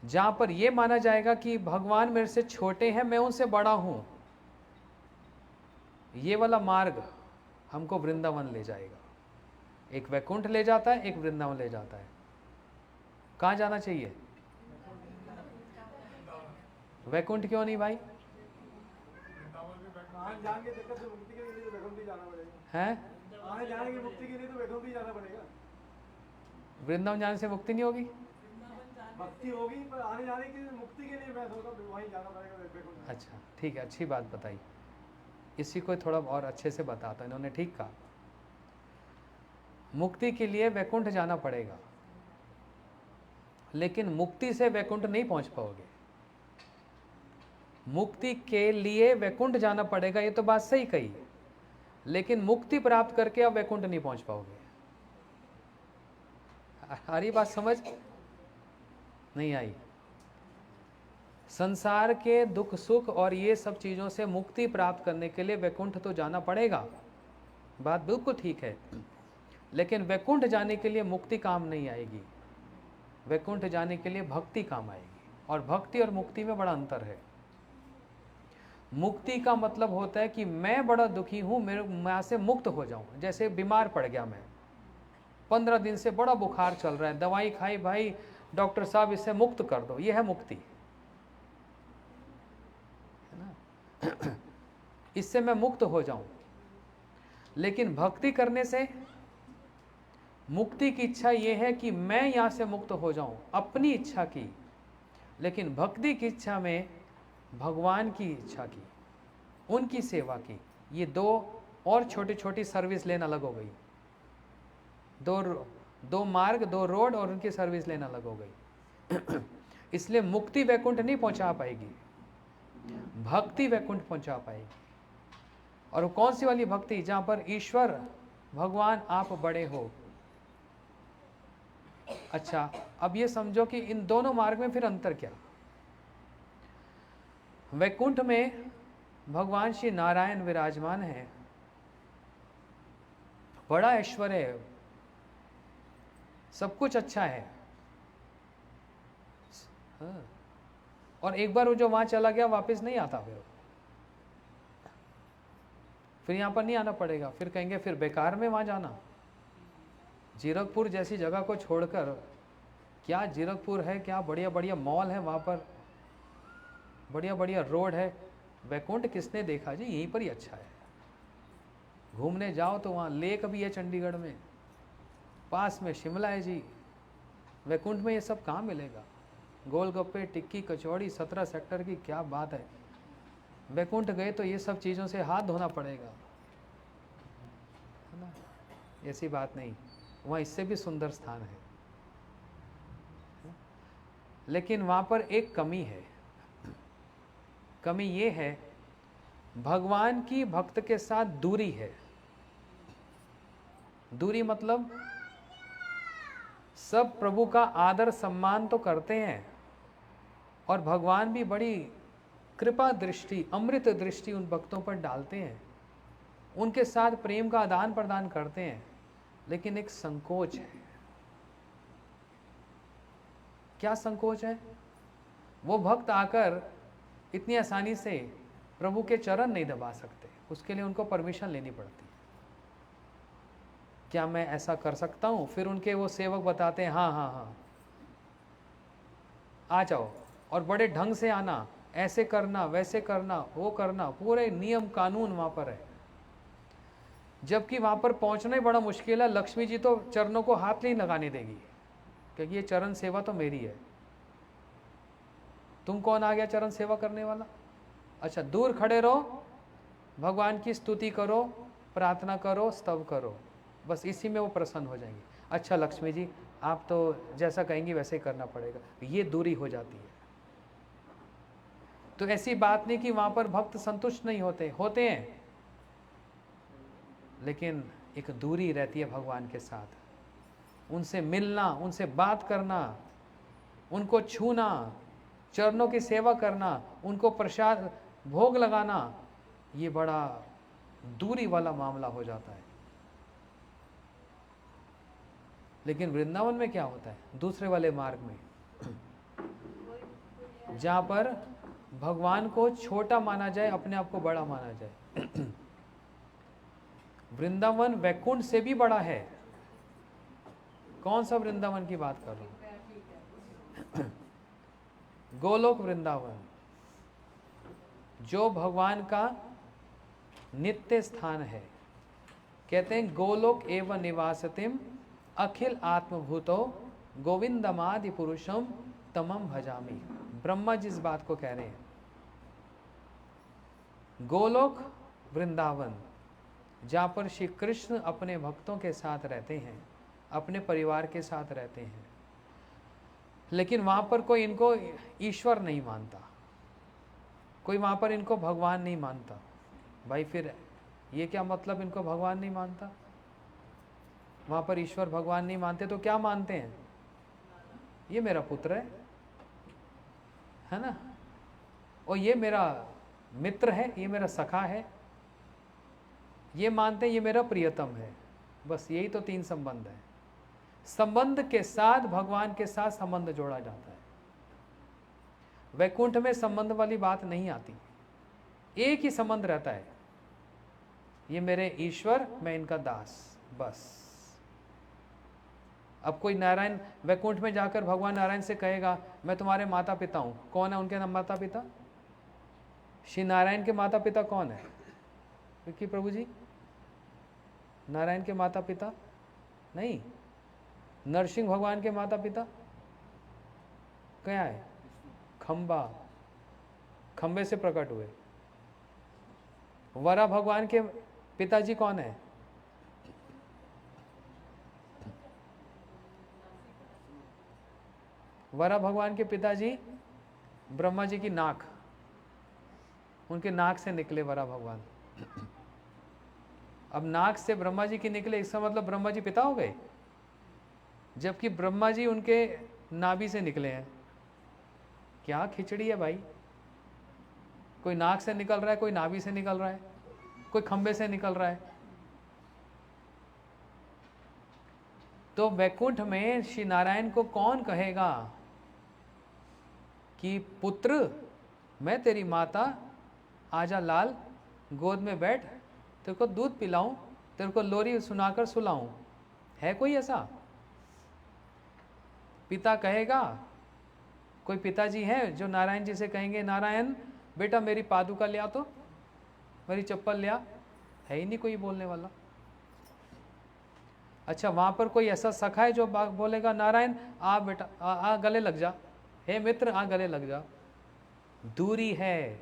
C: जहां पर यह माना जाएगा कि भगवान मेरे से छोटे हैं, मैं उनसे बड़ा हूं, ये वाला मार्ग हमको वृंदावन ले जाएगा। एक वैकुंठ ले जाता है, एक वृंदावन ले जाता है। कहां जाना चाहिए? वैकुंठ क्यों नहीं भाई? हैं? वृंदावन जाने से मुक्ति नहीं होगी?
B: भक्ति होगी पर आने जाने की मुक्ति के लिए मैं सोचता हूं वहीं जाना पड़ेगा।
C: अच्छा ठीक है, अच्छी बात बताई। इसी को थोड़ा और अच्छे से बताता, इन्होंने ठीक कहा। मुक्ति के लिए वैकुंठ जाना पड़ेगा, लेकिन मुक्ति से वैकुंठ नहीं पहुंच पाओगे। मुक्ति के लिए वैकुंठ जाना पड़ेगा, ये तो बात सही कही, लेकिन मुक्ति प्राप्त करके अब वैकुंठ नहीं पहुंच पाओगे। आ रही बात समझ? नहीं आई? संसार के दुख सुख और ये सब चीज़ों से मुक्ति प्राप्त करने के लिए वैकुंठ तो जाना पड़ेगा, बात बिल्कुल ठीक है। लेकिन वैकुंठ जाने के लिए मुक्ति काम नहीं आएगी, वैकुंठ जाने के लिए भक्ति काम आएगी। और भक्ति और मुक्ति में बड़ा अंतर है। मुक्ति का मतलब होता है कि मैं बड़ा दुखी हूँ, मेरे मैं से मुक्त हो जाऊँ। जैसे बीमार पड़ गया मैं, 15 दिन से बड़ा बुखार चल रहा है, दवाई खाई, भाई डॉक्टर साहब इससे मुक्त कर दो, ये है मुक्ति, है ना। इससे मैं मुक्त हो जाऊं। लेकिन भक्ति करने से मुक्ति की इच्छा ये है कि मैं यहाँ से मुक्त हो जाऊं, अपनी इच्छा की। लेकिन भक्ति की इच्छा में भगवान की इच्छा की, उनकी सेवा की। ये दो और छोटी छोटी सर्विस लेना अलग हो गई, दो मार्ग, दो रोड और उनकी सर्विस लेना अलग हो गई। इसलिए मुक्ति वैकुंठ नहीं पहुंचा पाएगी, भक्ति वैकुंठ पहुंचा पाएगी। और वो कौन सी वाली भक्ति? जहां पर ईश्वर भगवान आप बड़े हो। अच्छा, अब ये समझो कि इन दोनों मार्ग में फिर अंतर क्या? वैकुंठ में भगवान श्री नारायण विराजमान है, बड़ा ऐश्वर्य है, सब कुछ अच्छा है। हाँ। और एक बार वो जो वहां चला गया वापस नहीं आता, फिर यहाँ पर नहीं आना पड़ेगा। फिर कहेंगे फिर बेकार में वहां जाना। जीरकपुर जैसी जगह को छोड़कर, क्या जीरकपुर है, क्या बढ़िया बढ़िया मॉल है वहाँ पर, बढ़िया बढ़िया रोड है। वैकुंठ किसने देखा जी? यहीं पर ही अच्छा है। घूमने जाओ तो वहाँ लेक भी है चंडीगढ़ में, पास में शिमला है जी। वैकुंठ में ये सब कहाँ मिलेगा? गोलगप्पे, टिक्की, कचौड़ी 17 सेक्टर की, क्या बात है। वैकुंठ गए तो ये सब चीज़ों से हाथ धोना पड़ेगा, है ना। ऐसी बात नहीं, वहाँ इससे भी सुंदर स्थान है। लेकिन वहाँ पर एक कमी है। कमी ये है, भगवान की भक्त के साथ दूरी है। दूरी मतलब सब प्रभु का आदर सम्मान तो करते हैं, और भगवान भी बड़ी कृपा दृष्टि, अमृत दृष्टि उन भक्तों पर डालते हैं, उनके साथ प्रेम का आदान प्रदान करते हैं। लेकिन एक संकोच है। क्या संकोच है? वो भक्त आकर इतनी आसानी से प्रभु के चरण नहीं दबा सकते, उसके लिए उनको परमिशन लेनी पड़ती। क्या मैं ऐसा कर सकता हूँ? फिर उनके वो सेवक बताते हैं, हाँ हाँ हाँ आ जाओ, और बड़े ढंग से आना, ऐसे करना, वैसे करना, वो करना, पूरे नियम कानून वहाँ पर है। जबकि वहाँ पर पहुँचना ही बड़ा मुश्किल है। लक्ष्मी जी तो चरणों को हाथ नहीं लगाने देगी, क्योंकि ये चरण सेवा तो मेरी है। तुम कौन आ गया चरण सेवा करने वाला? अच्छा, दूर खड़े रहो, भगवान की स्तुति करो, प्रार्थना करो, स्तव करो, बस इसी में वो प्रसन्न हो जाएंगे। अच्छा लक्ष्मी जी, आप तो जैसा कहेंगी वैसे ही करना पड़ेगा, ये दूरी हो जाती है। तो ऐसी बात नहीं कि वहाँ पर भक्त संतुष्ट नहीं होते, होते हैं, लेकिन एक दूरी रहती है भगवान के साथ। उनसे मिलना, उनसे बात करना, उनको छूना, चरणों की सेवा करना, उनको प्रसाद भोग लगाना, ये बड़ा दूरी वाला मामला हो जाता है। लेकिन वृंदावन में क्या होता है? दूसरे वाले मार्ग में, जहाँ पर भगवान को छोटा माना जाए, अपने आप को बड़ा माना जाए। वृंदावन वैकुंठ से भी बड़ा है। कौन सा वृंदावन की बात कर रहा हूं? गोलोक वृंदावन, जो भगवान का नित्य स्थान है। कहते हैं गोलोक एवं निवासतिम अखिल आत्मभूतो गोविंदमादि पुरुषम तमम भजामि। ब्रह्मा जी इस बात को कह रहे हैं। गोलोक वृंदावन, जहाँ पर श्री कृष्ण अपने भक्तों के साथ रहते हैं, अपने परिवार के साथ रहते हैं, लेकिन वहाँ पर कोई इनको ईश्वर नहीं मानता, कोई वहाँ पर इनको भगवान नहीं मानता। भाई फिर ये क्या मतलब, इनको भगवान नहीं मानता? वहाँ पर ईश्वर भगवान नहीं मानते तो क्या मानते हैं? ये मेरा पुत्र है ना, और ये मेरा मित्र है, ये मेरा सखा है, ये मानते हैं ये मेरा प्रियतम है। बस यही तो 3 संबंध है। संबंध के साथ भगवान के साथ संबंध जोड़ा जाता है। वैकुंठ में संबंध वाली बात नहीं आती, एक ही संबंध रहता है, ये मेरे ईश्वर, मैं इनका दास, बस। अब कोई नारायण वैकुंठ में जाकर भगवान नारायण से कहेगा मैं तुम्हारे माता पिता हूं, कौन है उनके नाम माता पिता? श्री नारायण के माता पिता कौन है? विक्की प्रभु जी, नारायण के माता पिता नहीं, नरसिंह भगवान के माता पिता क्या है? खंबा, खंबे से प्रकट हुए। वरा भगवान के पिताजी कौन है? वरा भगवान के पिताजी ब्रह्मा जी की नाक, उनके नाक से निकले वरा भगवान। अब नाक से ब्रह्मा जी की निकले, इसका मतलब ब्रह्मा जी पिता हो गए, जबकि ब्रह्मा जी उनके नाभि से निकले हैं। क्या खिचड़ी है भाई, कोई नाक से निकल रहा है, कोई नाभि से निकल रहा है, कोई खंबे से निकल रहा है। तो वैकुंठ में श्री नारायण को कौन कहेगा कि पुत्र मैं तेरी माता, आजा लाल, गोद में बैठ, तेरे को दूध पिलाऊं, तेरे को लोरी सुनाकर सुलाऊं? है कोई ऐसा? पिता कहेगा? कोई पिताजी है जो नारायण जी से कहेंगे नारायण बेटा मेरी पादुका ले आ, तो मेरी चप्पल ले आ? है ही नहीं कोई बोलने वाला। अच्छा, वहां पर कोई ऐसा सखा है जो बोलेगा नारायण आ बेटा, आ गले लग जा, हे मित्र आ गले लग जा? दूरी है।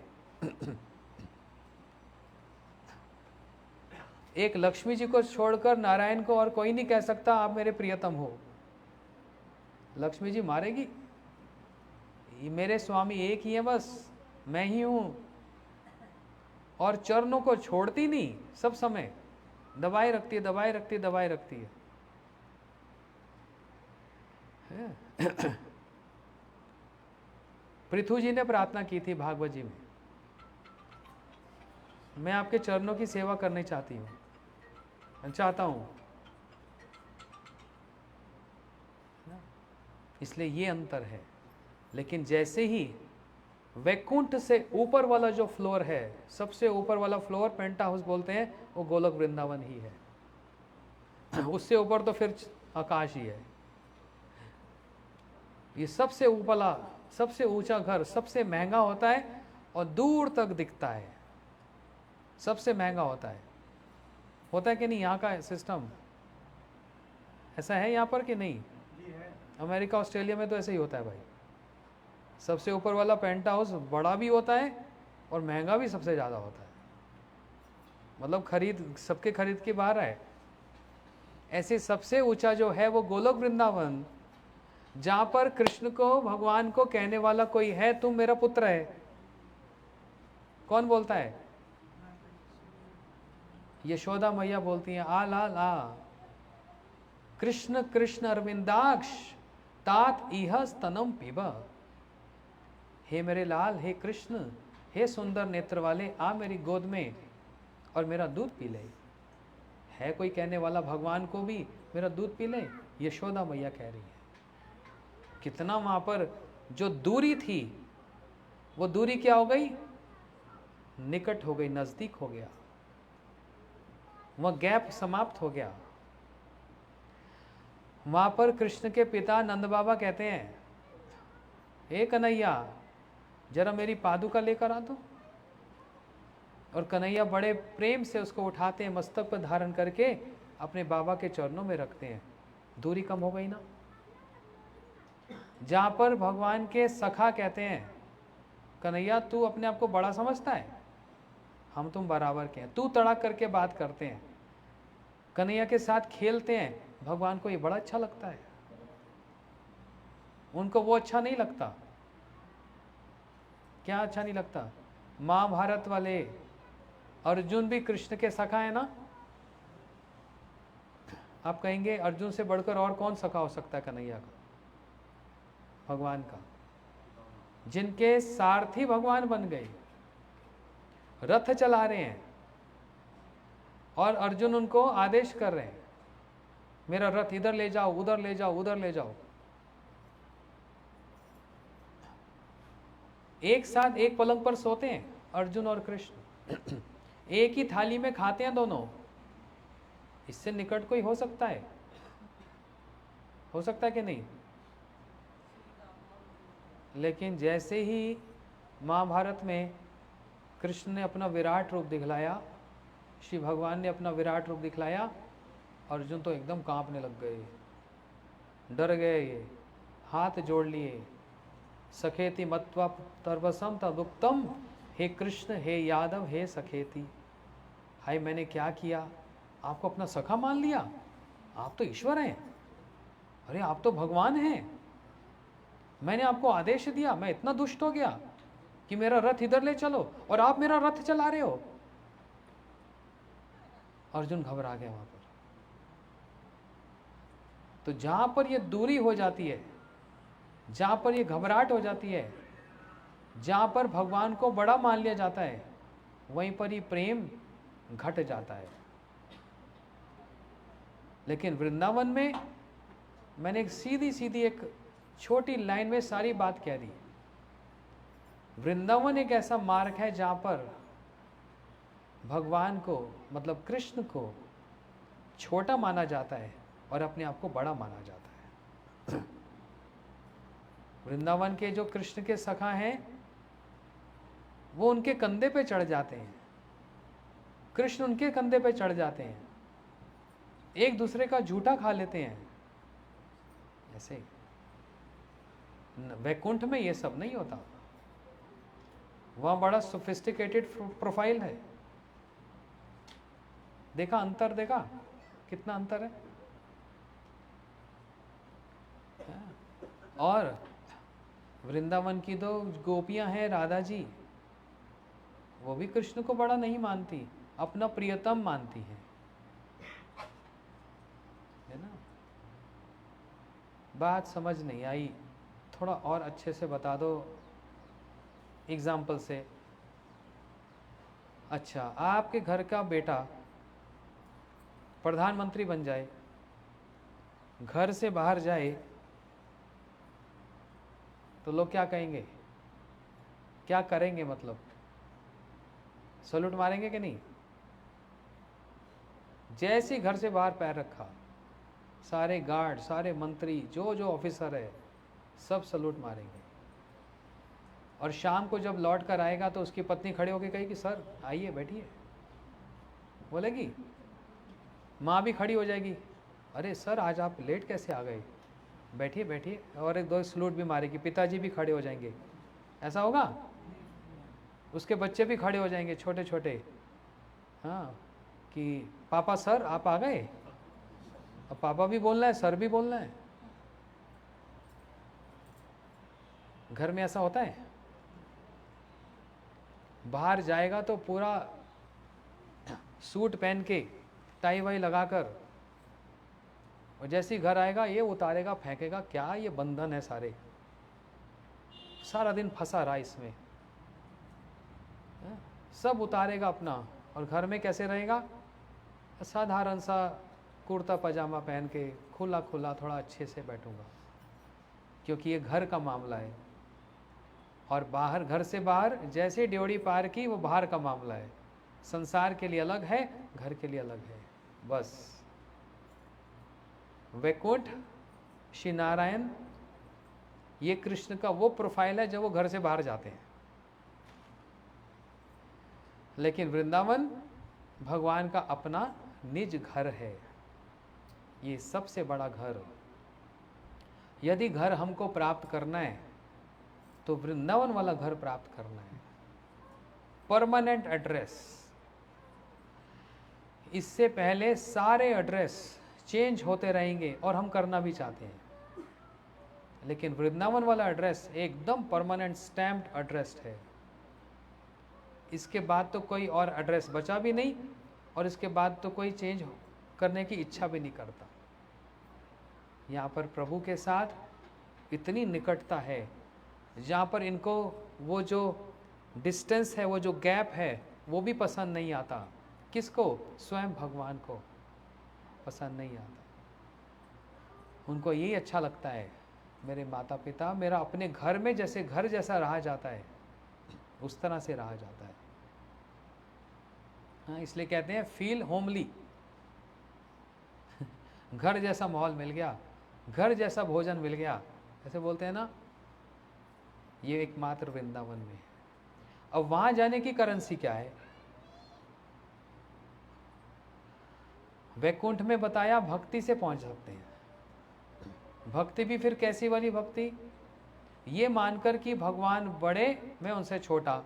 C: एक लक्ष्मी जी को छोड़कर नारायण को और कोई नहीं कह सकता आप मेरे प्रियतम हो। लक्ष्मी जी मारेगी, मेरे स्वामी एक ही है, बस मैं ही हूं। और चरणों को छोड़ती नहीं, सब समय दबाए रखती है, दबाए रखती है, दबाए रखती है। पृथु जी ने प्रार्थना की थी भागवत जी में, मैं आपके चरणों की सेवा करनी चाहती हूं, चाहता हूं। इसलिए ये अंतर है। लेकिन जैसे ही वैकुंठ से ऊपर वाला जो फ्लोर है, सबसे ऊपर वाला फ्लोर पेंटा हाउस बोलते हैं, वो गोलोक वृंदावन ही है। उससे ऊपर तो फिर आकाश ही है। ये सबसे ऊपरला, सबसे ऊंचा घर सबसे महंगा होता है और दूर तक दिखता है, सबसे महंगा होता है कि नहीं? यहाँ का सिस्टम ऐसा है यहाँ पर कि नहीं? अमेरिका ऑस्ट्रेलिया में तो ऐसे ही होता है भाई। सबसे ऊपर वाला पेंट हाउस बड़ा भी होता है और महंगा भी सबसे ज़्यादा होता है, मतलब खरीद सबके खरीद के बाहर है। ऐसे सबसे ऊंचा जो है वो गोलोक वृंदावन, जहाँ पर कृष्ण को, भगवान को कहने वाला कोई है तुम मेरा पुत्र है। कौन बोलता है? यशोदा मैया बोलती हैं आ लाल आ, कृष्ण कृष्ण अरविंदाक्ष तात इह स्तनम पिब। हे मेरे लाल, हे कृष्ण, हे सुंदर नेत्र वाले, आ मेरी गोद में और मेरा दूध पी ले। है कोई कहने वाला भगवान को भी मेरा दूध पी ले? यशोदा मैया कह रही है। कितना वहां पर जो दूरी थी वो दूरी क्या हो गई? निकट हो गई, नजदीक हो गया, वह गैप समाप्त हो गया। वहां पर कृष्ण के पिता नंद बाबा कहते हैं हे कन्हैया जरा मेरी पादुका लेकर आ दो, और कन्हैया बड़े प्रेम से उसको उठाते हैं, मस्तक पर धारण करके अपने बाबा के चरणों में रखते हैं। दूरी कम हो गई ना। जहां पर भगवान के सखा कहते हैं कन्हैया तू अपने आप को बड़ा समझता है, हम तुम बराबर के हैं, तू तड़ाक करके बात करते हैं, कन्हैया के साथ खेलते हैं, भगवान को ये बड़ा अच्छा लगता है। उनको वो अच्छा नहीं लगता। क्या अच्छा नहीं लगता? महाभारत वाले अर्जुन भी कृष्ण के सखा है ना। आप कहेंगे अर्जुन से बढ़कर और कौन सखा हो सकता है कन्हैया का, भगवान का, जिनके सारथी भगवान बन गए, रथ चला रहे हैं और अर्जुन उनको आदेश कर रहे हैं, मेरा रथ इधर ले जाओ, उधर ले जाओ, उधर ले जाओ। एक साथ एक पलंग पर सोते हैं अर्जुन और कृष्ण, एक ही थाली में खाते हैं दोनों। इससे निकट कोई हो सकता है? हो सकता है कि नहीं? लेकिन जैसे ही महाभारत में कृष्ण ने अपना विराट रूप दिखलाया, श्री भगवान ने अपना विराट रूप दिखलाया, अर्जुन तो एकदम कांपने लग गए, डर गए, ये हाथ जोड़ लिए, सखेति मत्वा तर्वसम तदुक्तम, हे कृष्ण, हे यादव, हे सखेति। हाय मैंने क्या किया, आपको अपना सखा मान लिया? आप तो ईश्वर हैं, अरे आप तो भगवान हैं। मैंने आपको आदेश दिया, मैं इतना दुष्ट हो गया कि मेरा रथ इधर ले चलो और आप मेरा रथ चला रहे हो। अर्जुन घबरा गया वहां पर। तो जहां पर ये दूरी हो जाती है, जहां पर ये घबराहट हो जाती है, जहां पर भगवान को बड़ा मान लिया जाता है, वहीं पर ही प्रेम घट जाता है। लेकिन वृंदावन में मैंने एक सीधी सीधी एक छोटी लाइन में सारी बात कह दी। वृंदावन एक ऐसा मार्ग है जहां पर भगवान को, मतलब कृष्ण को छोटा माना जाता है और अपने आप को बड़ा माना जाता है। वृंदावन के जो कृष्ण के सखा हैं वो उनके कंधे पे चढ़ जाते हैं, कृष्ण उनके कंधे पे चढ़ जाते हैं, एक दूसरे का जूठा खा लेते हैं। ऐसे वैकुंठ में ये सब नहीं होता, वहां बड़ा सोफिस्टिकेटेड प्रोफाइल है। देखा अंतर, देखा कितना अंतर है। और वृंदावन की तो गोपियां हैं, राधा जी, वो भी कृष्ण को बड़ा नहीं मानती, अपना प्रियतम मानती हैं, है ना। बात समझ नहीं आई, थोड़ा और अच्छे से बता दो एग्जाम्पल से। अच्छा, आपके घर का बेटा प्रधानमंत्री बन जाए, घर से बाहर जाए, तो लोग क्या कहेंगे, क्या करेंगे, मतलब सैल्यूट मारेंगे कि नहीं? जैसे ही घर से बाहर पैर रखा, सारे गार्ड, सारे मंत्री, जो जो ऑफिसर है, सब सैल्यूट मारेंगे। और शाम को जब लौट कर आएगा तो उसकी पत्नी खड़े होकर कहेगी, सर आइए बैठिए, बोलेगी। माँ भी खड़ी हो जाएगी, अरे सर आज आप लेट कैसे आ गए, बैठिए बैठिए, और एक दो सैल्यूट भी मारेगी। पिताजी भी खड़े हो जाएंगे, ऐसा होगा। उसके बच्चे भी खड़े हो जाएंगे, छोटे छोटे, हाँ, कि पापा सर आप आ गए। अब पापा भी बोलना है, सर भी बोलना है। घर में ऐसा होता है। बाहर जाएगा तो पूरा सूट पहन के, टाई वाई लगाकर, और जैसे ही घर आएगा ये उतारेगा, फेंकेगा, क्या ये बंधन है सारे, सारा दिन फंसा रहा इसमें, सब उतारेगा अपना। और घर में कैसे रहेगा, साधारण सा कुर्ता पजामा पहन के, खुला खुला, थोड़ा अच्छे से बैठूंगा, क्योंकि ये घर का मामला है। और बाहर, घर से बाहर जैसे ड्योढ़ी पार की, वो बाहर का मामला है। संसार के लिए अलग है, घर के लिए अलग है, बस। वैकुंठ, श्री नारायण, ये कृष्ण का वो प्रोफाइल है जब वो घर से बाहर जाते हैं। लेकिन वृंदावन भगवान का अपना निज घर है, ये सबसे बड़ा घर। यदि घर हमको प्राप्त करना है तो वृंदावन वाला घर प्राप्त करना है, परमानेंट एड्रेस। इससे पहले सारे एड्रेस चेंज होते रहेंगे और हम करना भी चाहते हैं, लेकिन वृंदावन वाला एड्रेस एकदम परमानेंट स्टैम्प्ड एड्रेस है। इसके बाद तो कोई और एड्रेस बचा भी नहीं, और इसके बाद तो कोई चेंज करने की इच्छा भी नहीं करता। यहाँ पर प्रभु के साथ इतनी निकटता है, जहाँ पर इनको वो जो डिस्टेंस है, वो जो गैप है, वो भी पसंद नहीं आता। किसको? स्वयं भगवान को पसंद नहीं आता। उनको यही अच्छा लगता है, मेरे माता पिता मेरा अपने घर में जैसे घर जैसा रहा जाता है, उस तरह से रहा जाता है। हाँ, इसलिए कहते हैं फील होमली। घर जैसा माहौल मिल गया, घर जैसा भोजन मिल गया, ऐसे बोलते हैं ना, ये एकमात्र वृंदावन में है। अब वहां जाने की करेंसी क्या है? वैकुंठ में बताया भक्ति से पहुंच सकते हैं। भक्ति भी फिर कैसी वाली भक्ति? ये मानकर कि भगवान बड़े, मैं उनसे छोटा,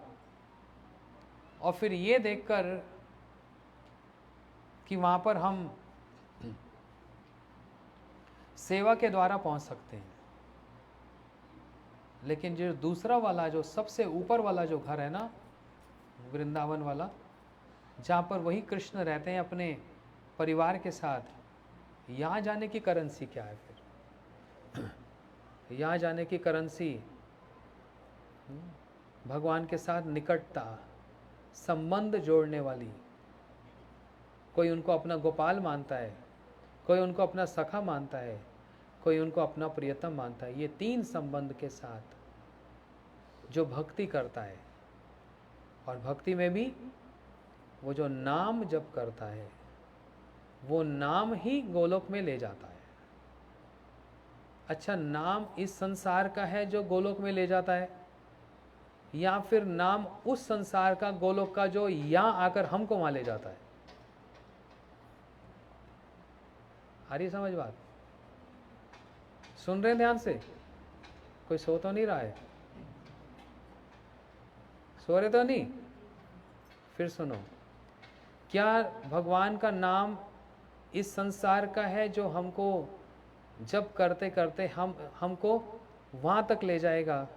C: और फिर ये देखकर कि वहां पर हम सेवा के द्वारा पहुंच सकते हैं। लेकिन जो दूसरा वाला, जो सबसे ऊपर वाला जो घर है ना, वृंदावन वाला, जहाँ पर वही कृष्ण रहते हैं अपने परिवार के साथ, यहाँ जाने की करेंसी क्या है फिर? यहाँ जाने की करेंसी भगवान के साथ निकटता, संबंध जोड़ने वाली। कोई उनको अपना गोपाल मानता है, कोई उनको अपना सखा मानता है, कोई उनको अपना प्रियतम मानता है। ये तीन संबंध के साथ जो भक्ति करता है, और भक्ति में भी वो जो नाम जप करता है, वो नाम ही गोलोक में ले जाता है। अच्छा, नाम इस संसार का है जो गोलोक में ले जाता है, या फिर नाम उस संसार का, गोलोक का, जो यहाँ आकर हमको वहां ले जाता है? आ रही समझ बात? सुन रहे हैं ध्यान से? कोई सो तो नहीं रहा है? सो रहे तो नहीं? फिर सुनो, क्या भगवान का नाम इस संसार का है जो हमको जब करते करते हमको वहाँ तक ले जाएगा,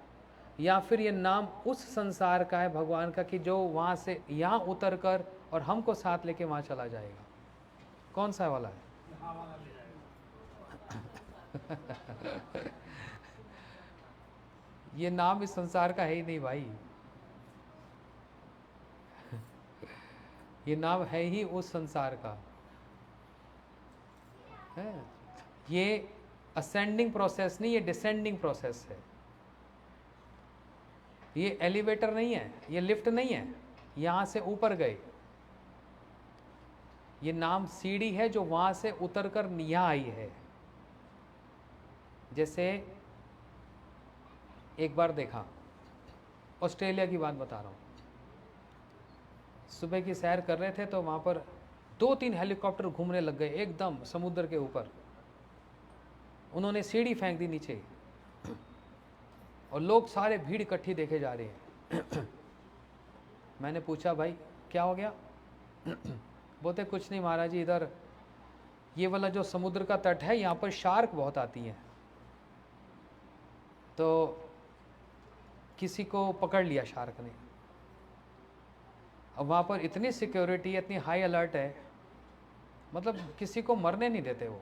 C: या फिर ये नाम उस संसार का है भगवान का कि जो वहाँ से यहाँ उतर कर और हमको साथ लेके वहाँ चला जाएगा? कौन सा वाला है? ये नाम इस संसार का है ही नहीं भाई। ये नाम है ही उस संसार का है। ये असेंडिंग प्रोसेस नहीं, ये डिसेंडिंग प्रोसेस है। ये एलिवेटर नहीं है, ये लिफ्ट नहीं है, यहाँ से ऊपर गए। ये नाम सीढ़ी है जो वहाँ से उतर कर यहाँ आई है। जैसे एक बार देखा, ऑस्ट्रेलिया की बात बता रहा हूँ, सुबह की सैर कर रहे थे तो वहाँ पर 2-3 हेलीकॉप्टर घूमने लग गए एकदम समुद्र के ऊपर। उन्होंने सीढ़ी फेंक दी नीचे और लोग सारे भीड़ इकट्ठी देखे जा रहे हैं। मैंने पूछा भाई क्या हो गया? बोलते कुछ नहीं महाराज जी, इधर ये वाला जो समुद्र का तट है यहाँ पर शार्क बहुत आती हैं, तो किसी को पकड़ लिया शार्क ने। अब वहाँ पर इतनी सिक्योरिटी, इतनी हाई अलर्ट है, मतलब किसी को मरने नहीं देते वो।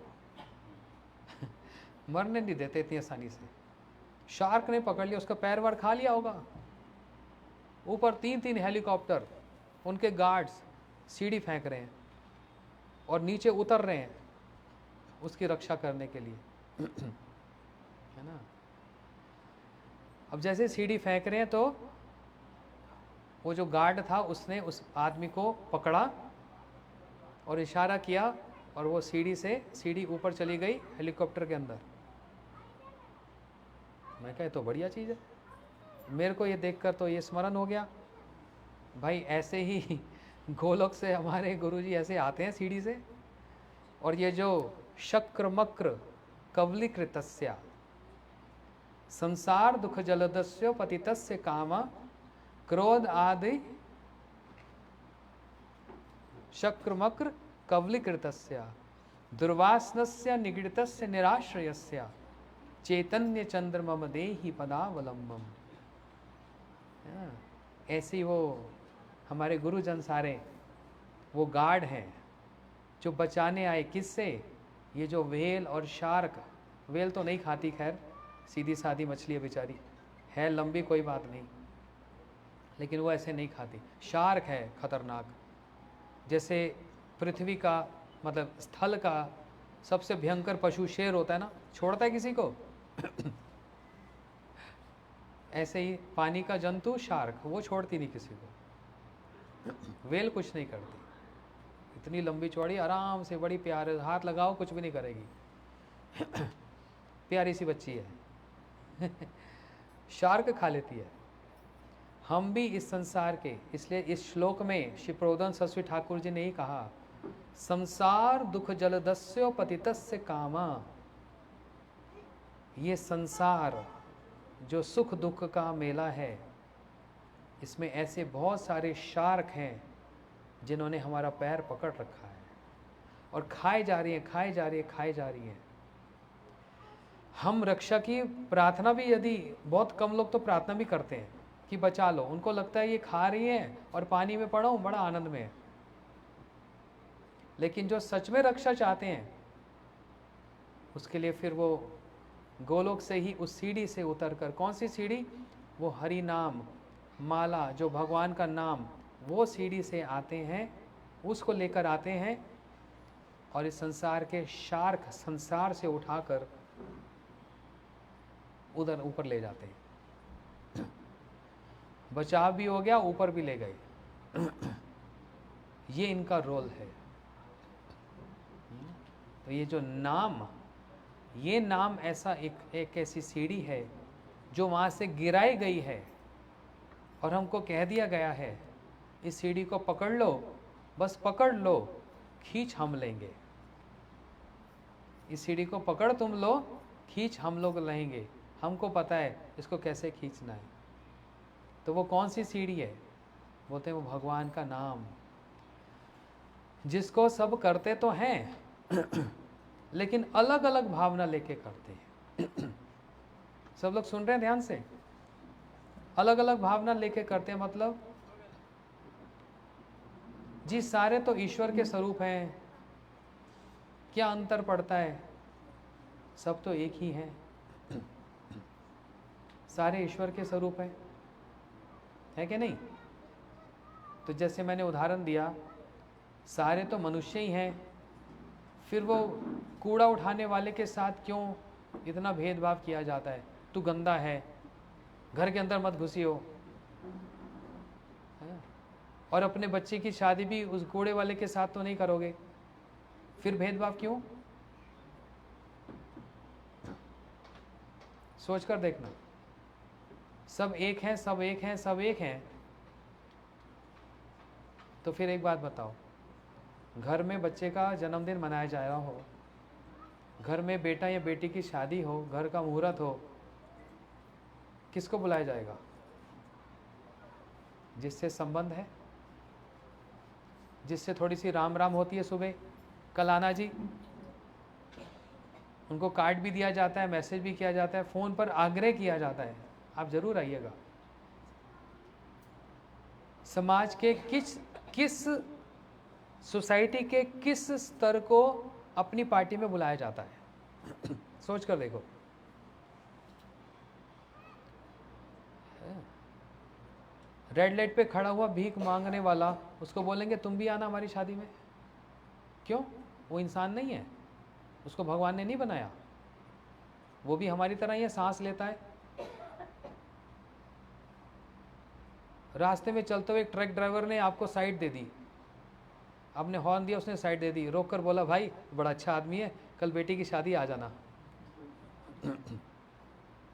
C: मरने नहीं देते इतनी आसानी से। शार्क ने पकड़ लिया, उसका पैर वार खा लिया होगा। ऊपर 3-3 हेलीकॉप्टर, उनके गार्ड्स सीढ़ी फेंक रहे हैं और नीचे उतर रहे हैं उसकी रक्षा करने के लिए। है ना? अब जैसे सीढ़ी फेंक रहे हैं तो वो जो गार्ड था उसने उस आदमी को पकड़ा और इशारा किया और वो सीढ़ी ऊपर चली गई हेलीकॉप्टर के अंदर। मैं कहा तो बढ़िया चीज़ है। मेरे को ये देखकर तो ये स्मरण हो गया भाई, ऐसे ही गोलोक से हमारे गुरुजी ऐसे आते हैं सीढ़ी से, और ये जो शक्र मक्र कवलीकृतस्य संसार दुख जलदस्य पतितस्य काम क्रोध आदि शक्र मक्र कवलीकृतस्य दुर्वासनस्य निगृतस्य निराश्रयस्य चैतन्य चंद्र मम देहि पदावलंबम। ऐसी वो हमारे गुरुजन सारे वो गार्ड हैं जो बचाने आए। किससे? ये जो व्हेल और शार्क वेल तो नहीं खाती, खैर सीधी सादी मछली है बेचारी, है लंबी कोई बात नहीं, लेकिन वो ऐसे नहीं खाती। शार्क है खतरनाक, जैसे पृथ्वी का मतलब स्थल का सबसे भयंकर पशु शेर होता है ना, छोड़ता है किसी को ऐसे ही पानी का जंतु शार्क, वो छोड़ती नहीं किसी को। वेल कुछ नहीं करती, इतनी लंबी चौड़ी आराम से, बड़ी प्यारे, हाथ लगाओ कुछ भी नहीं करेगी प्यारी सी बच्ची है शार्क खा लेती है। हम भी इस संसार के, इसलिए इस श्लोक में श्री प्रबोधन सरस्वती ठाकुर जी ने ही कहा, संसार दुख जलदस्यो पतितस्य कामा। ये संसार जो सुख दुख का मेला है, इसमें ऐसे बहुत सारे शार्क हैं जिन्होंने हमारा पैर पकड़ रखा है और खाए जा रही हैं, खाए जा रही है, खाए जा रही हैं। हम रक्षा की प्रार्थना भी, यदि बहुत कम लोग तो प्रार्थना भी करते हैं कि बचा लो, उनको लगता है ये खा रही है और पानी में पड़ा हूँ, बड़ा आनंद में है। लेकिन जो सच में रक्षा चाहते हैं, उसके लिए फिर वो गोलोक से ही उस सीढ़ी से उतरकर, कौन सी सीढ़ी, वो हरि नाम माला, जो भगवान का नाम, वो सीढ़ी से आते हैं, उसको लेकर आते हैं और इस संसार के शार्क संसार से उठाकर उधर ऊपर ले जाते हैं। बचाव भी हो गया, ऊपर भी ले गए ये इनका रोल है। तो ये जो नाम, ये नाम ऐसा एक ऐसी सीढ़ी है जो वहाँ से गिराई गई है और हमको कह दिया गया है, इस सीढ़ी को पकड़ लो, बस पकड़ लो, खींच हम लेंगे। इस सीढ़ी को पकड़ तुम लो, खींच हम लोग लेंगे, हमको पता है इसको कैसे खींचना है। तो वो कौन सी सीढ़ी है, बोलते हैं वो भगवान का नाम, जिसको सब करते तो हैं लेकिन अलग अलग भावना लेके करते हैं सब लोग सुन रहे हैं ध्यान से, अलग अलग भावना लेके करते हैं। मतलब जी सारे तो ईश्वर के स्वरूप हैं, क्या अंतर पड़ता है, सब तो एक ही हैं सारे ईश्वर के स्वरूप हैं, है कि नहीं। तो जैसे मैंने उदाहरण दिया, सारे तो मनुष्य ही हैं, फिर वो कूड़ा उठाने वाले के साथ क्यों इतना भेदभाव किया जाता है, तू गंदा है, घर के अंदर मत घुसियो, और अपने बच्चे की शादी भी उस कूड़े वाले के साथ तो नहीं करोगे, फिर भेदभाव क्यों। सोच कर देखना, सब एक हैं, सब एक हैं, सब एक हैं, तो फिर एक बात बताओ, घर में बच्चे का जन्मदिन मनाया जा रहा हो, घर में बेटा या बेटी की शादी हो, घर का मुहूर्त हो, किसको बुलाया जाएगा, जिससे संबंध है, जिससे थोड़ी सी राम राम होती है सुबह, कल आना जी, उनको कार्ड भी दिया जाता है, मैसेज भी किया जाता है, फ़ोन पर आग्रह किया जाता है, आप ज़रूर आइएगा। समाज के किस सोसाइटी के किस स्तर को अपनी पार्टी में बुलाया जाता है सोच कर देखो। रेड लाइट पे खड़ा हुआ भीख मांगने वाला, उसको बोलेंगे तुम भी आना हमारी शादी में, क्यों, वो इंसान नहीं है, उसको भगवान ने नहीं बनाया, वो भी हमारी तरह ही सांस लेता है। रास्ते में चलते हुए एक ट्रक ड्राइवर ने आपको साइड दे दी, आपने हॉर्न दिया, उसने साइड दे दी, रोक कर बोला भाई बड़ा अच्छा आदमी है, कल बेटी की शादी आ जाना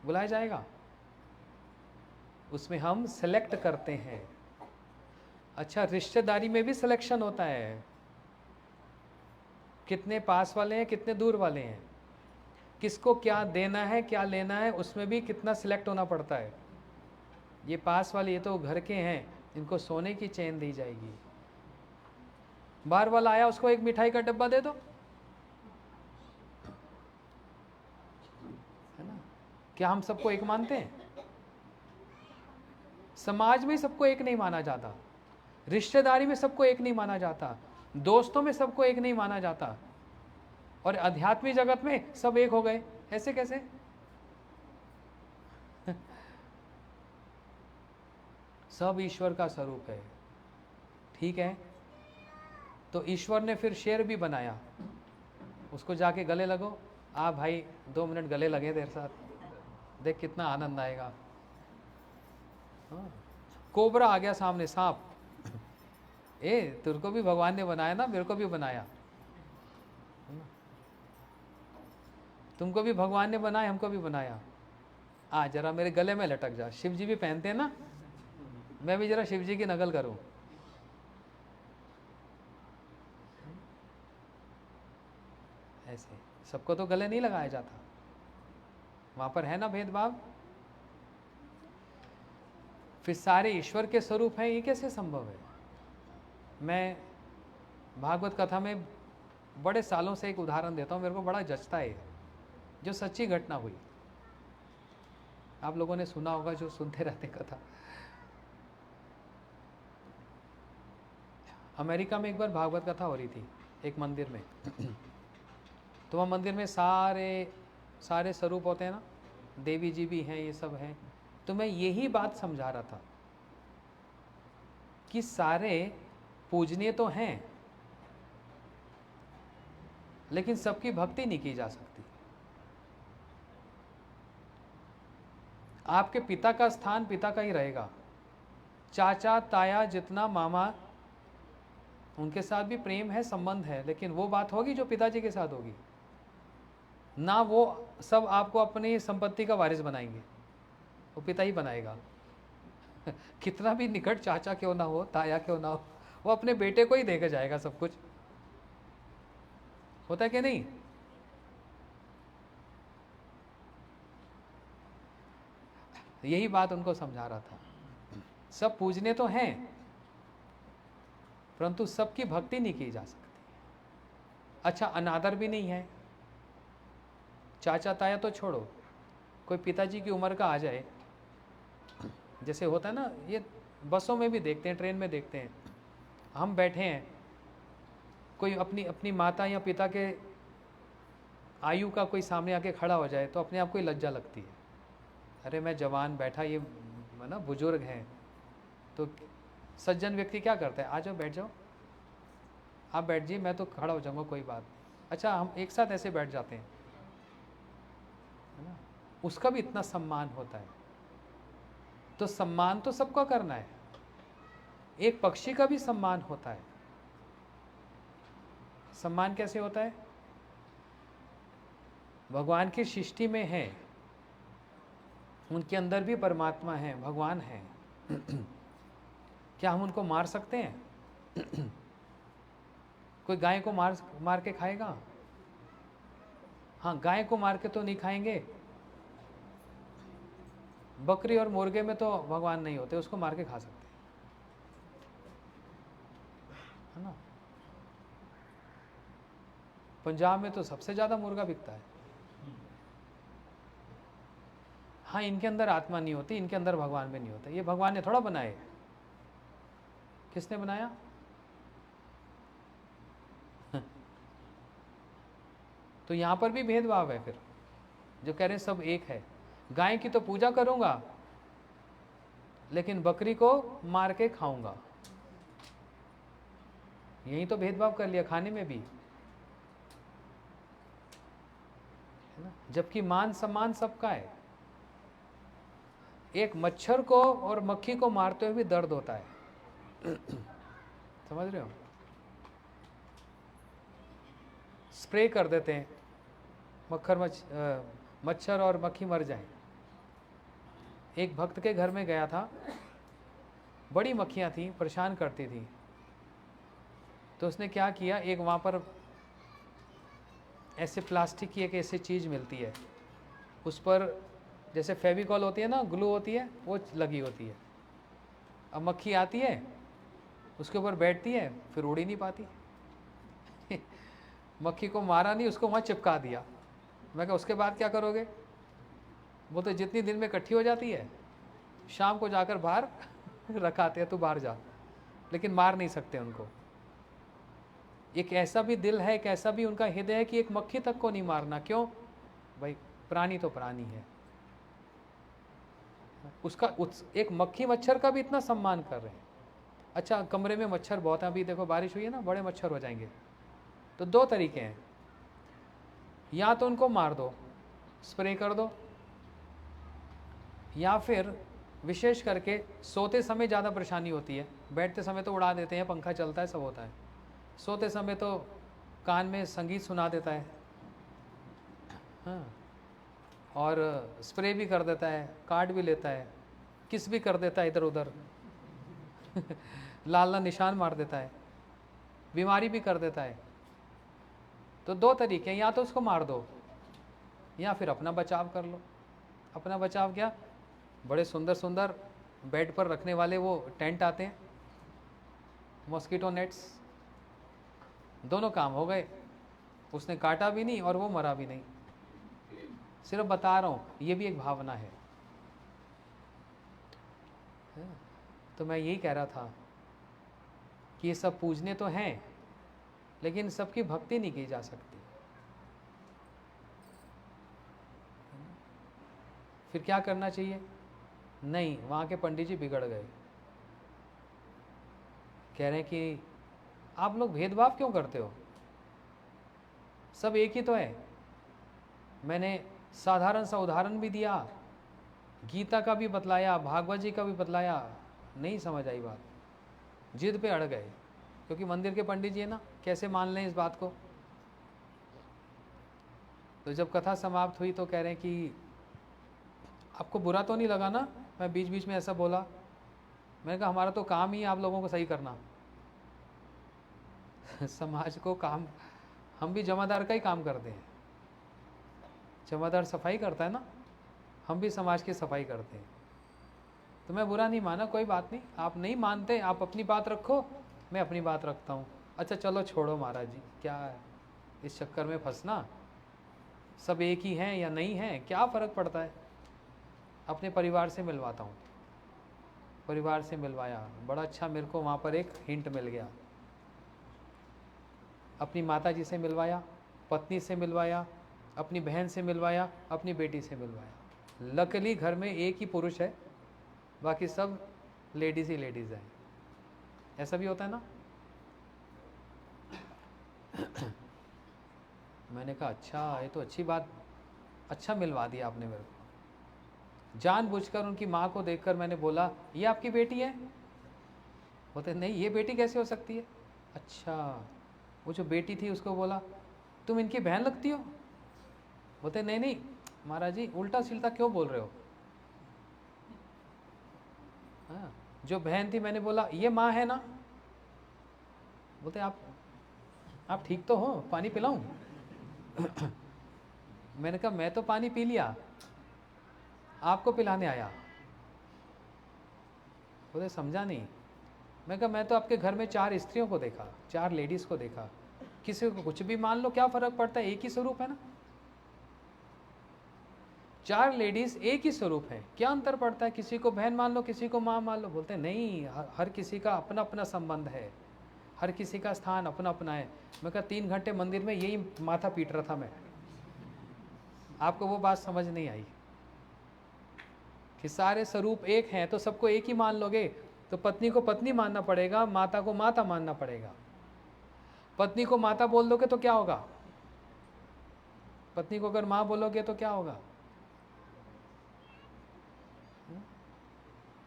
C: बुलाया जाएगा। उसमें हम सेलेक्ट करते हैं। अच्छा, रिश्तेदारी में भी सिलेक्शन होता है, कितने पास वाले हैं, कितने दूर वाले हैं, किसको क्या देना है, क्या लेना है, उसमें भी कितना सिलेक्ट होना पड़ता है। ये पास वाले, ये तो घर के हैं, इनको सोने की चेन दी जाएगी। बाहर वाला आया, उसको एक मिठाई का डब्बा दे दो, है ना। क्या हम सबको एक मानते हैं? समाज में सबको एक नहीं माना जाता, रिश्तेदारी में सबको एक नहीं माना जाता, दोस्तों में सबको एक नहीं माना जाता, और आध्यात्मिक जगत में सब एक हो गए। ऐसे कैसे? सब ईश्वर का स्वरूप है, ठीक है। तो ईश्वर ने फिर शेर भी बनाया, उसको जाके गले लगो। आ भाई 2 मिनट गले लगे तेरे साथ, देख कितना आनंद आएगा। हाँ। कोबरा आ गया सामने, सांप। ए तेरे को भी भगवान ने बनाया ना, मेरे को भी बनाया, तुमको भी भगवान ने बनाया, हमको भी बनाया। आ जरा मेरे गले में लटक जा। शिव जी भी पहनते हैं ना, मैं भी जरा शिव जी की नकल करूं। ऐसे सबको तो गले नहीं लगाया जाता, वहां पर है ना भेदभाव। फिर सारे ईश्वर के स्वरूप हैं, ये कैसे संभव है? मैं भागवत कथा में बड़े सालों से एक उदाहरण देता हूं, मेरे को बड़ा जचता है, जो सच्ची घटना हुई। आप लोगों ने सुना होगा जो सुनते रहते कथा। अमेरिका में एक बार भागवत कथा हो रही थी एक मंदिर में। तो वहाँ मंदिर में सारे स्वरूप होते हैं ना, देवी जी भी हैं, ये सब हैं। तो मैं यही बात समझा रहा था कि सारे पूजनीय तो हैं, लेकिन सबकी भक्ति नहीं की जा सकती। आपके पिता का स्थान पिता का ही रहेगा। चाचा ताया जितना मामा, उनके साथ भी प्रेम है, संबंध है, लेकिन वो बात होगी जो पिताजी के साथ होगी ना। वो सब आपको अपनी संपत्ति का वारिस बनाएंगे, वो पिता ही बनाएगा। कितना भी निकट चाचा क्यों ना हो, ताया क्यों ना हो, वो अपने बेटे को ही देकर जाएगा सब कुछ। होता है कि नहीं? यही बात उनको समझा रहा था। सब पूजने तो हैं, परंतु सबकी भक्ति नहीं की जा सकती। अच्छा, अनादर भी नहीं है। चाचा ताया तो छोड़ो, कोई पिताजी की उम्र का आ जाए, जैसे होता है ना, ये बसों में भी देखते हैं, ट्रेन में देखते हैं, हम बैठे हैं, कोई अपनी माता या पिता के आयु का कोई सामने आके खड़ा हो जाए तो अपने आप को ही लज्जा लगती है। अरे मैं जवान बैठा, ये ना बुजुर्ग हैं। तो सज्जन व्यक्ति क्या करता है? आ जाओ, बैठ जाओ, आप बैठ जाइए, मैं तो खड़ा हो जाऊंगा, कोई बात नहीं। अच्छा, हम एक साथ ऐसे बैठ जाते हैं, है ना? उसका भी इतना सम्मान होता है। तो सम्मान तो सबको करना है। एक पक्षी का भी सम्मान होता है। सम्मान कैसे होता है? भगवान की सृष्टि में है, उनके अंदर भी परमात्मा है, भगवान है। क्या हम उनको मार सकते हैं? कोई गाय को मार के खाएगा? हाँ, गाय को मार के तो नहीं खाएंगे। बकरी और मुर्गे में तो भगवान नहीं होते, उसको मार के खा सकते हैं, है ना? पंजाब में तो सबसे ज्यादा मुर्गा बिकता है। हाँ, इनके अंदर आत्मा नहीं होती, इनके अंदर भगवान भी नहीं होता। ये भगवान ने थोड़ा बनाए। किसने बनाया? तो यहां पर भी भेदभाव है। फिर जो कह रहे हैं सब एक है। गाय की तो पूजा करूंगा, लेकिन बकरी को मार के खाऊंगा। यही तो भेदभाव कर लिया खाने में भी, है ना? जबकि मान सम्मान सबका है। एक मच्छर को और मक्खी को मारते हुए भी दर्द होता है। समझ रहे हो? स्प्रे कर देते हैं, मच्छर और मक्खी मर जाए। एक भक्त के घर में गया था, बड़ी मक्खियां थी, परेशान करती थी। तो उसने क्या किया, एक वहाँ पर ऐसे प्लास्टिक की एक ऐसी चीज़ मिलती है, उस पर जैसे फेविकॉल होती है ना, ग्लू होती है, वो लगी होती है। अब मक्खी आती है, उसके ऊपर बैठती है, फिर उड़ ही नहीं पाती। मक्खी को मारा नहीं, उसको वहाँ चिपका दिया। मैं कहा उसके बाद क्या करोगे? वो तो जितनी दिन में इकट्ठी हो जाती है, शाम को जाकर बाहर रखाते हैं, तो बाहर जा, लेकिन मार नहीं सकते उनको। एक ऐसा भी दिल है, एक ऐसा भी उनका हृदय है कि एक मक्खी तक को नहीं मारना। क्यों भाई? प्राणी तो प्राणी है, उसका एक मक्खी मच्छर का भी इतना सम्मान कर रहे हैं। अच्छा कमरे में मच्छर बहुत है, अभी देखो बारिश हुई है ना, बड़े मच्छर हो जाएंगे। तो दो तरीके हैं, या तो उनको मार दो, स्प्रे कर दो, या फिर विशेष करके सोते समय ज़्यादा परेशानी होती है। बैठते समय तो उड़ा देते हैं, पंखा चलता है, सब होता है। सोते समय तो कान में संगीत सुना देता है, हाँ, और स्प्रे भी कर देता है, काट भी लेता है, किस भी कर देता है इधर उधर लाल लाल निशान मार देता है, बीमारी भी कर देता है। तो दो तरीके हैं, या तो उसको मार दो या फिर अपना बचाव कर लो। अपना बचाव क्या, बड़े सुंदर सुंदर बेड पर रखने वाले वो टेंट आते हैं, मॉस्किटो नेट्स, दोनों काम हो गए। उसने काटा भी नहीं और वो मरा भी नहीं। सिर्फ बता रहा हूँ, ये भी एक भावना है। तो मैं यही कह रहा था कि ये सब पूजने तो हैं, लेकिन सबकी भक्ति नहीं की जा सकती। फिर क्या करना चाहिए? नहीं, वहाँ के पंडित जी बिगड़ गए, कह रहे हैं कि आप लोग भेदभाव क्यों करते हो, सब एक ही तो है। मैंने साधारण सा उदाहरण भी दिया, गीता का भी बतलाया, भागवत जी का भी बतलाया, नहीं समझ आई बात, जिद पे अड़ गए। क्योंकि मंदिर के पंडित जी है ना, कैसे मान लें इस बात को। तो जब कथा समाप्त हुई तो कह रहे हैं कि आपको बुरा तो नहीं लगा ना, मैं बीच बीच में ऐसा बोला। मैंने कहा हमारा तो काम ही है आप लोगों को सही करना समाज को काम, हम भी जमादार का ही काम करते हैं। जमादार सफाई करता है ना, हम भी समाज की सफाई करते हैं। तो मैं बुरा नहीं माना, कोई बात नहीं, आप नहीं मानते, आप अपनी बात रखो, मैं अपनी बात रखता हूँ। अच्छा चलो छोड़ो महाराज जी, क्या है इस चक्कर में फंसना, सब एक ही हैं या नहीं हैं, क्या फ़र्क पड़ता है। अपने परिवार से मिलवाता हूँ। परिवार से मिलवाया, बड़ा अच्छा, मेरे को वहाँ पर एक हिंट मिल गया। अपनी माता जी से मिलवाया, पत्नी से मिलवाया, अपनी बहन से मिलवाया, अपनी बेटी से मिलवाया। लकीली घर में एक ही पुरुष है, बाकी सब लेडीज़ ही लेडीज़ हैं। ऐसा भी होता है ना। मैंने कहा अच्छा, ये तो अच्छी बात, अच्छा मिलवा दिया आपने मेरे को। जानबूझकर उनकी माँ को देखकर मैंने बोला, ये आपकी बेटी है? बोलते नहीं, ये बेटी कैसे हो सकती है? अच्छा, वो जो बेटी थी उसको बोला, तुम इनकी बहन लगती हो? बोलते नहीं नहीं महाराज जी, उल्टा सील्टा क्यों बोल रहे हो। हाँ, जो बहन थी मैंने बोला ये माँ है ना? बोलते आप ठीक तो हो, पानी पिलाऊं? मैंने कहा मैं तो पानी पी लिया, आपको पिलाने आया। बोले समझा नहीं। मैं कहा मैं तो आपके घर में 4 स्त्रियों को देखा, 4 लेडीज़ को देखा, किसी को कुछ भी मान लो, क्या फ़र्क पड़ता है, एक ही स्वरूप है ना। 4 लेडीज़ एक ही स्वरूप है, क्या अंतर पड़ता है, किसी को बहन मान लो, किसी को माँ मान लो। बोलते नहीं, हर किसी का अपना अपना संबंध है, हर किसी का स्थान अपना अपना है। मैं कहा 3 घंटे मंदिर में यही माथा पीट रहा था मैं, आपको वो बात समझ नहीं आई कि सारे स्वरूप एक हैं, तो सबको एक ही मान लोगे तो पत्नी को पत्नी मानना पड़ेगा, माता को माता मानना पड़ेगा। पत्नी को माता बोल दोगे तो क्या होगा, पत्नी को अगर माँ बोलोगे तो क्या होगा।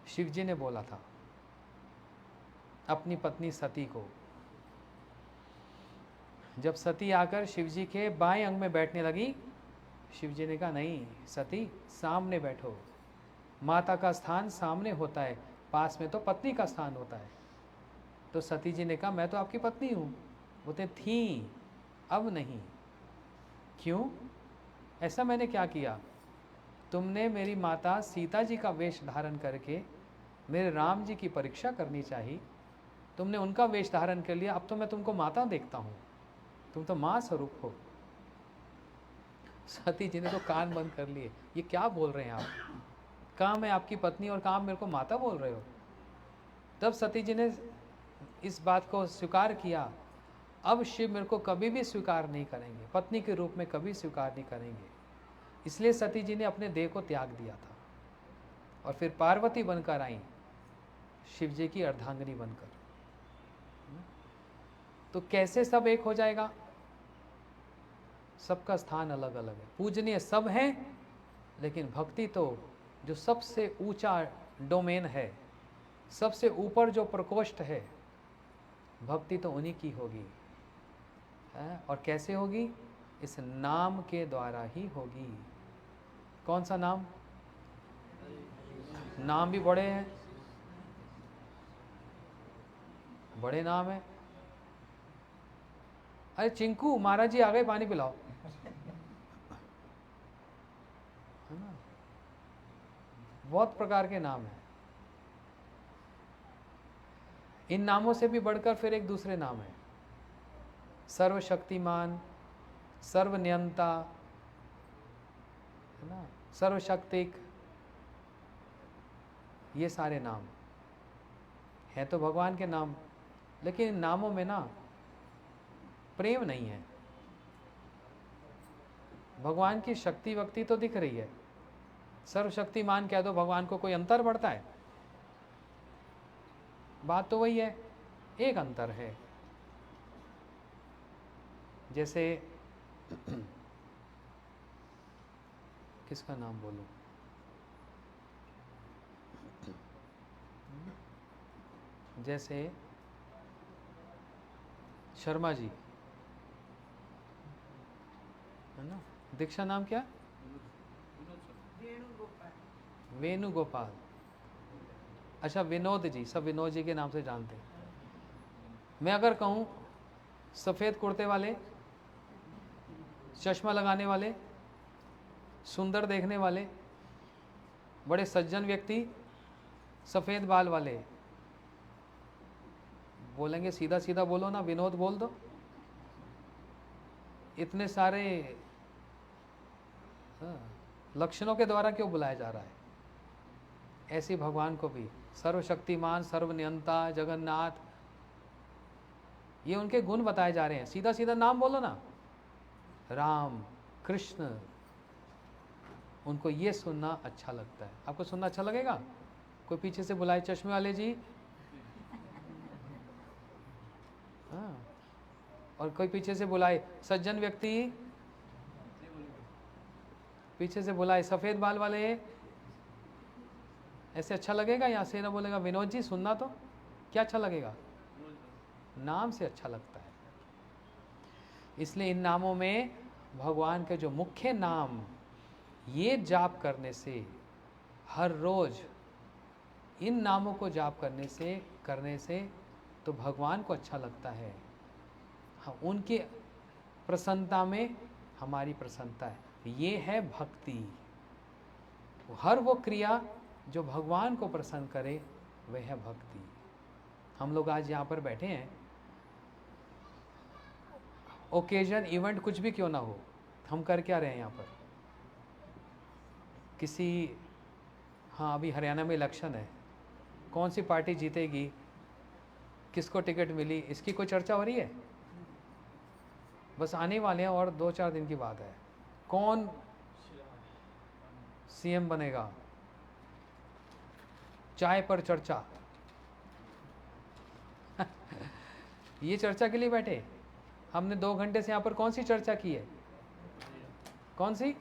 C: शिव जी ने बोला था अपनी पत्नी सती को, जब सती आकर शिव जी के बाएं अंग में बैठने लगी, शिव जी ने कहा नहीं सती, सामने बैठो, माता का स्थान सामने होता है, पास में तो पत्नी का स्थान होता है। तो सती जी ने कहा मैं तो आपकी पत्नी हूँ। बोलते थी, अब नहीं। क्यों? ऐसा मैंने क्या किया? तुमने मेरी माता सीता जी का वेश धारण करके मेरे राम जी की परीक्षा करनी चाहिए, तुमने उनका वेश धारण कर लिया, अब तो मैं तुमको माता देखता हूँ, तुम तो माँ स्वरूप हो। सती जी ने तो कान बंद कर लिए, ये क्या बोल रहे हैं आप, कहाँ मैं आपकी पत्नी और कहाँ मेरे को माता बोल रहे हो। तब सती जी ने इस बात को स्वीकार किया, अब शिव मेरे को कभी भी स्वीकार नहीं करेंगे, पत्नी के रूप में कभी स्वीकार नहीं करेंगे। इसलिए सती जी ने अपने देह को त्याग दिया था और फिर पार्वती बनकर आई, शिव जी की अर्धांगिनी बनकर। तो कैसे सब एक हो जाएगा? सबका स्थान अलग अलग है, पूजनीय सब हैं, लेकिन भक्ति तो जो सबसे ऊंचा डोमेन है, सबसे ऊपर जो प्रकोष्ठ है, भक्ति तो उन्हीं की होगी। और कैसे होगी? इस नाम के द्वारा ही होगी। कौन सा नाम? नाम भी बड़े हैं, बड़े नाम है। अरे चिंकू, महाराज जी आ गए, पानी पिलाओ, है ना। बहुत प्रकार के नाम हैं। इन नामों से भी बढ़कर फिर एक दूसरे नाम है, सर्वशक्तिमान, सर्वनियंता, है ना, सर्वशक्तिक। ये सारे नाम हैं तो भगवान के नाम, लेकिन इन नामों में ना प्रेम नहीं है। भगवान की शक्ति वक्ति तो दिख रही है, सर्वशक्तिमान कह दो, भगवान को कोई अंतर पड़ता है? बात तो वही है, एक अंतर है। जैसे किसका नाम बोलूं? जैसे शर्मा जी, है ना। दीक्षा नाम क्या? वेणुगोपाल। अच्छा, विनोद जी, सब विनोद जी के नाम से जानते हैं। मैं अगर कहूँ सफ़ेद कुर्ते वाले, चश्मा लगाने वाले, सुंदर देखने वाले, बड़े सज्जन व्यक्ति, सफ़ेद बाल वाले, बोलेंगे सीधा सीधा बोलो ना, विनोद बोल दो। इतने सारे लक्षणों के द्वारा क्यों बुलाया जा रहा है? ऐसे भगवान को भी सर्वशक्तिमान, सर्वनियंता, जगन्नाथ, ये उनके गुण बताए जा रहे हैं। सीधा सीधा नाम बोलो ना, राम, कृष्ण, उनको ये सुनना अच्छा लगता है। आपको सुनना अच्छा लगेगा? कोई पीछे से बुलाए, चश्मे वाले जी, हाँ, और कोई पीछे से बुलाए सज्जन व्यक्ति, पीछे से बुलाए सफ़ेद बाल वाले, ऐसे अच्छा लगेगा? यहाँ से ना बोलेगा विनोद जी सुनना, तो क्या अच्छा लगेगा? नाम से अच्छा लगता है। इसलिए इन नामों में भगवान के जो मुख्य नाम, ये जाप करने से, हर रोज इन नामों को जाप करने से तो भगवान को अच्छा लगता है। हाँ, उनके प्रसन्नता में हमारी प्रसन्नता है। ये है भक्ति। हर वो क्रिया जो भगवान को प्रसन्न करे, वह है भक्ति। हम लोग आज यहाँ पर बैठे हैं, ओकेजन, इवेंट कुछ भी क्यों ना हो, हम कर क्या रहे हैं यहाँ पर? किसी, हाँ, अभी हरियाणा में इलेक्शन है, कौन सी पार्टी जीतेगी, किसको टिकट मिली, इसकी कोई चर्चा हो रही है? बस आने वाले हैं और 2-4 दिन की बात है। कौन सीएम बनेगा, चाय पर चर्चा। ये चर्चा के लिए बैठे। हमने 2 घंटे से यहाँ पर कौन सी चर्चा की है? कौन सी?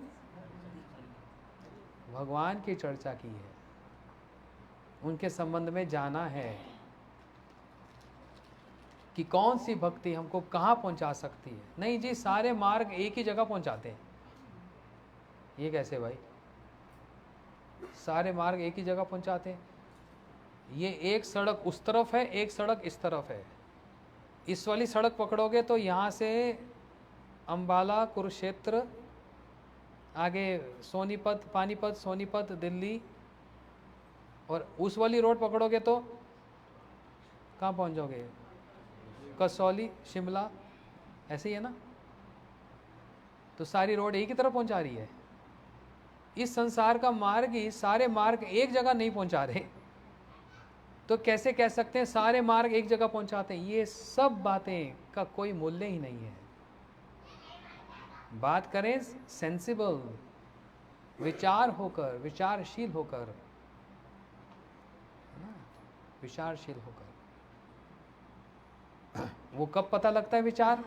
C: भगवान की चर्चा की है, उनके संबंध में जाना है कि कौन सी भक्ति हमको कहाँ पहुँचा सकती है। नहीं जी, सारे मार्ग एक ही जगह पहुँचाते हैं। ये कैसे भाई? सारे मार्ग एक ही जगह पहुँचाते हैं? ये एक सड़क उस तरफ है, एक सड़क इस तरफ है। इस वाली सड़क पकड़ोगे तो यहाँ से अम्बाला, कुरुक्षेत्र, आगे सोनीपत, पानीपत, सोनीपत, दिल्ली, और उस वाली रोड पकड़ोगे तो कहाँ पहुँच जाओगे? कसौली, शिमला, ऐसे ही है ना। तो सारी रोड एक ही तरफ पहुँचा रही है। इस संसार का मार्ग ही, सारे मार्ग एक जगह नहीं पहुँचा रहे, तो कैसे कह सकते हैं सारे मार्ग एक जगह पहुँचाते हैं? ये सब बातें का कोई मूल्य ही नहीं है। बात करें सेंसिबल, विचार होकर, विचारशील होकर, है ना? विचारशील होकर। वो कब पता लगता है विचार?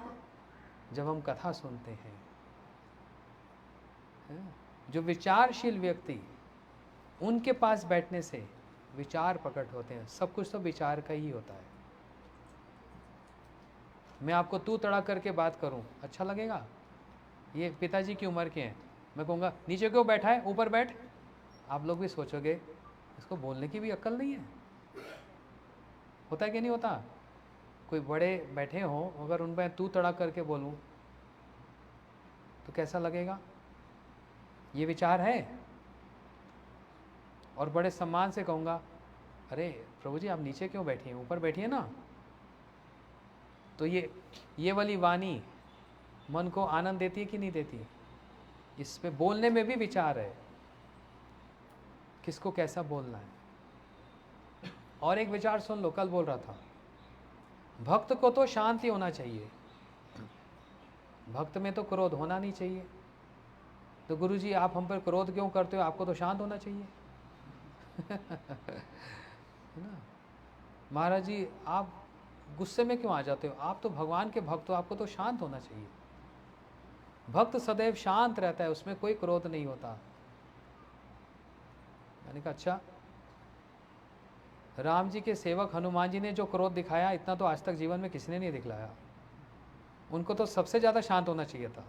C: जब हम कथा सुनते हैं। जो विचारशील व्यक्ति, उनके पास बैठने से विचार प्रकट होते हैं। सब कुछ तो विचार का ही होता है। मैं आपको तू तड़ा करके बात करूं, अच्छा लगेगा? ये पिताजी की उम्र के हैं, मैं कहूँगा नीचे क्यों बैठा है, ऊपर बैठ। आप लोग भी सोचोगे इसको बोलने की भी अक्ल नहीं है। होता है कि नहीं होता? कोई बड़े बैठे हों, अगर उन पर तू तड़ा करके बोलूं तो कैसा लगेगा? ये विचार है। और बड़े सम्मान से कहूँगा, अरे प्रभु जी आप नीचे क्यों बैठी हैं, ऊपर बैठिए ना। तो ये वाली वाणी मन को आनंद देती है कि नहीं देती? इस पे बोलने में भी विचार है, किसको कैसा बोलना है। और एक विचार सुन लो, कल बोल रहा था, भक्त को तो शांति होना चाहिए, भक्त में तो क्रोध होना नहीं चाहिए। तो गुरु जी आप हम पर क्रोध क्यों करते हो, आपको तो शांत होना चाहिए। है ना? महाराज जी आप गुस्से में क्यों आ जाते हो, आप तो भगवान के भक्त हो, आपको तो शांत होना चाहिए। भक्त सदैव शांत रहता है, उसमें कोई क्रोध नहीं होता। मैंने कहा अच्छा, राम जी के सेवक हनुमान जी ने जो क्रोध दिखाया, इतना तो आज तक जीवन में किसी ने नहीं दिखलाया। उनको तो सबसे ज़्यादा शांत होना चाहिए था।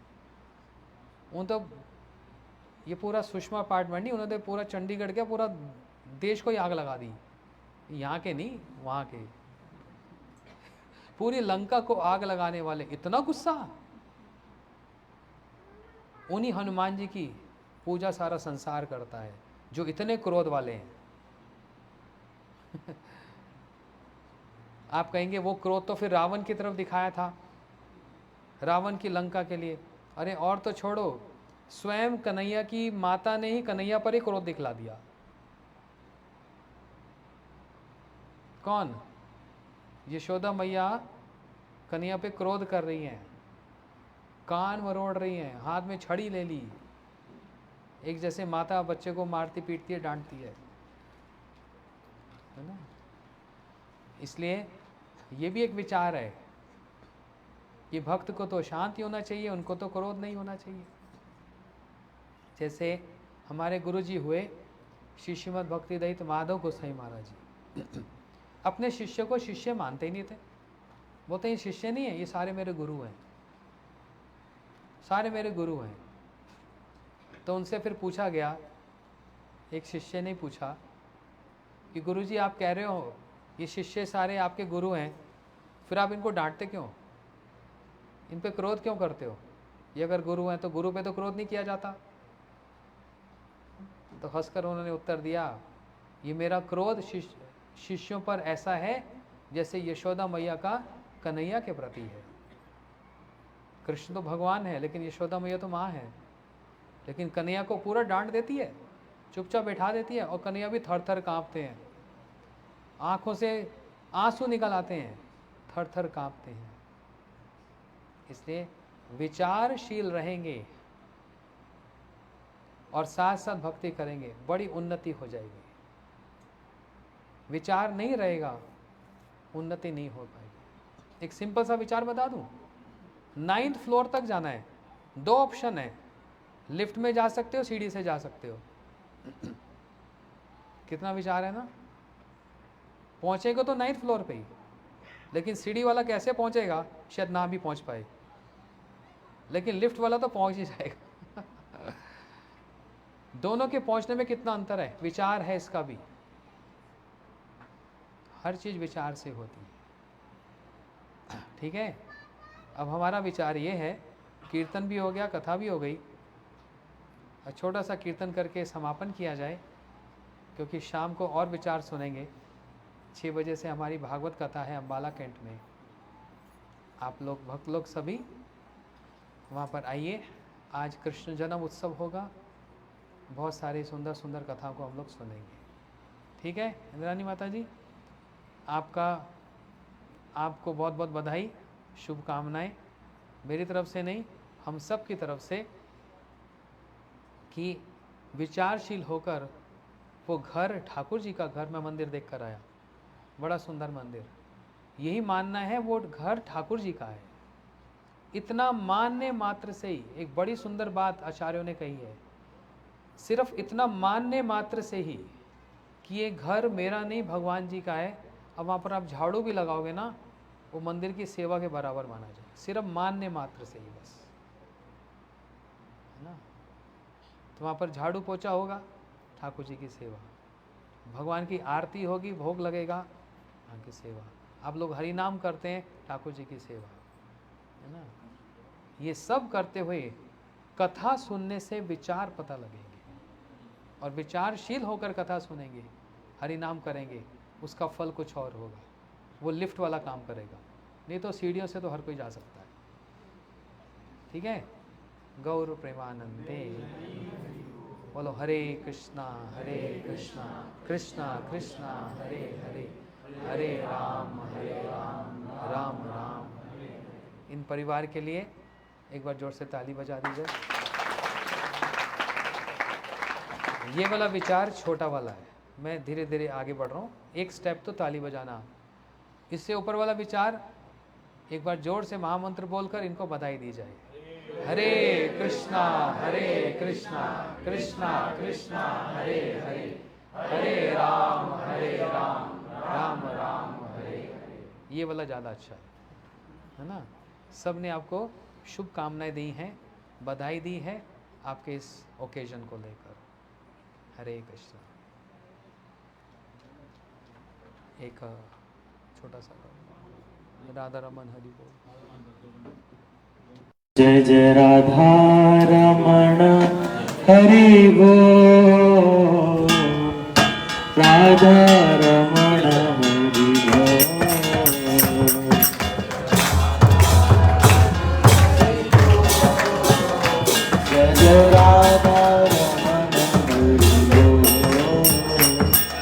C: उन तो ये पूरा सुषमा अपार्टमेंट नहीं, उन्होंने पूरा चंडीगढ़ के पूरा देश को ही आग लगा दी। यहाँ के नहीं, वहाँ के, पूरी लंका को आग लगाने वाले, इतना गुस्सा। उन्हीं हनुमान जी की पूजा सारा संसार करता है, जो इतने क्रोध वाले हैं। आप कहेंगे वो क्रोध तो फिर रावण की तरफ दिखाया था, रावण की लंका के लिए। अरे और तो छोड़ो, स्वयं कन्हैया की माता ने ही कन्हैया पर ही क्रोध दिखला दिया। कौन? यशोदा मैया कन्हैया पे क्रोध कर रही हैं, कान मरोड़ रही हैं, हाथ में छड़ी ले ली। एक जैसे माता बच्चे को मारती पीटती है, डांटती है ना? इसलिए ये भी एक विचार है कि भक्त को तो शांति होना चाहिए, उनको तो क्रोध नहीं होना चाहिए। जैसे हमारे गुरुजी हुए श्री श्रीमद् भक्तिदत्त माधव गोसाई महाराज जी, अपने शिष्य को शिष्य मानते ही नहीं थे। बोलते ये शिष्य नहीं है, ये सारे मेरे गुरु हैं, सारे मेरे गुरु हैं। तो उनसे फिर पूछा गया, एक शिष्य ने पूछा कि गुरुजी आप कह रहे हो ये शिष्य सारे आपके गुरु हैं, फिर आप इनको डांटते क्यों, इन पे क्रोध क्यों करते हो? ये अगर गुरु हैं तो गुरु पे तो क्रोध नहीं किया जाता। तो हंसकर उन्होंने उत्तर दिया, ये मेरा क्रोध शिष्यों पर ऐसा है जैसे यशोदा मैया का कन्हैया के प्रति है। कृष्ण तो भगवान है, लेकिन यशोदा मैया तो माँ है। लेकिन कन्हैया को पूरा डांट देती है, चुपचाप बैठा देती है, और कन्हैया भी थर थर काँपते हैं, आंखों से आंसू निकल आते हैं, थर थर काँपते हैं। इसलिए विचारशील रहेंगे और साथ साथ भक्ति करेंगे, बड़ी उन्नति हो जाएगी। विचार नहीं रहेगा, उन्नति नहीं हो पाएगी। एक सिंपल सा विचार बता दूं, 9th फ्लोर तक जाना है, 2 ऑप्शन है, लिफ्ट में जा सकते हो, सीढ़ी से जा सकते हो। कितना विचार है ना? पहुंचेगा तो 9th फ्लोर पे ही, लेकिन सीढ़ी वाला कैसे पहुंचेगा शायद ना भी पहुंच पाए, लेकिन लिफ्ट वाला तो पहुंच ही जाएगा। दोनों के पहुंचने में कितना अंतर है, विचार है इसका भी। हर चीज विचार से होती है, ठीक है। अब हमारा विचार ये है, कीर्तन भी हो गया, कथा भी हो गई, छोटा सा कीर्तन करके समापन किया जाए, क्योंकि शाम को और विचार सुनेंगे। 6 बजे से हमारी भागवत कथा है अम्बाला कैंट में। आप लोग भक्त लोग सभी वहाँ पर आइए। आज कृष्ण जन्म उत्सव होगा, बहुत सारी सुंदर सुंदर कथाओं को हम लोग सुनेंगे, ठीक है। इंद्रानी माता जी, आपको बहुत बहुत बधाई, शुभकामनाएं मेरी तरफ से नहीं, हम सब की तरफ से, कि विचारशील होकर वो घर, ठाकुर जी का घर में मंदिर देख कर आया, बड़ा सुंदर मंदिर। यही मानना है वो घर ठाकुर जी का है। इतना मानने मात्र से ही, एक बड़ी सुंदर बात आचार्यों ने कही है, सिर्फ इतना मानने मात्र से ही कि ये घर मेरा नहीं भगवान जी का है, अब वहाँ पर आप झाड़ू भी लगाओगे ना, वो मंदिर की सेवा के बराबर माना जाए, सिर्फ मानने मात्र से ही बस, है ना। तो वहाँ पर झाड़ू पोछा होगा, ठाकुर जी की सेवा, भगवान की आरती होगी, भोग लगेगा, वहाँ की सेवा। आप लोग हरि नाम करते हैं, ठाकुर जी की सेवा, है ना। ये सब करते हुए कथा सुनने से विचार पता लगेंगे, और विचारशील होकर कथा सुनेंगे, हरि नाम करेंगे, उसका फल कुछ और होगा। वो लिफ्ट वाला काम करेगा, नहीं तो सीढ़ियों से तो हर कोई जा सकता है। ठीक है, गौर प्रेमानंदे। बोलो हरे कृष्णा कृष्णा कृष्णा हरे हरे, हरे राम राम राम। इन परिवार के लिए एक बार जोर से ताली बजा दीजिए। ये वाला विचार छोटा वाला है, मैं धीरे धीरे आगे बढ़ रहा हूँ, एक स्टेप तो ताली बजाना। इससे ऊपर वाला विचार एक बार जोर से महामंत्र बोलकर इनको बधाई दी जाए। हरे कृष्णा कृष्णा कृष्णा हरे हरे, हरे राम राम राम हरे हरे। ये वाला ज़्यादा अच्छा है ना। सब ने आपको शुभकामनाएं दी हैं, बधाई दी है आपके इस ओकेजन को लेकर। हरे कृष्णा। एक छोटा सा राधा रमन हरि बोल।
B: जय जय राधा रमण हरि बोल, राधा रमण हरि बोल। जय जय राधा रमण हरि बोल,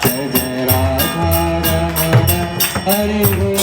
B: जय जय राधा रमण हरि बोल।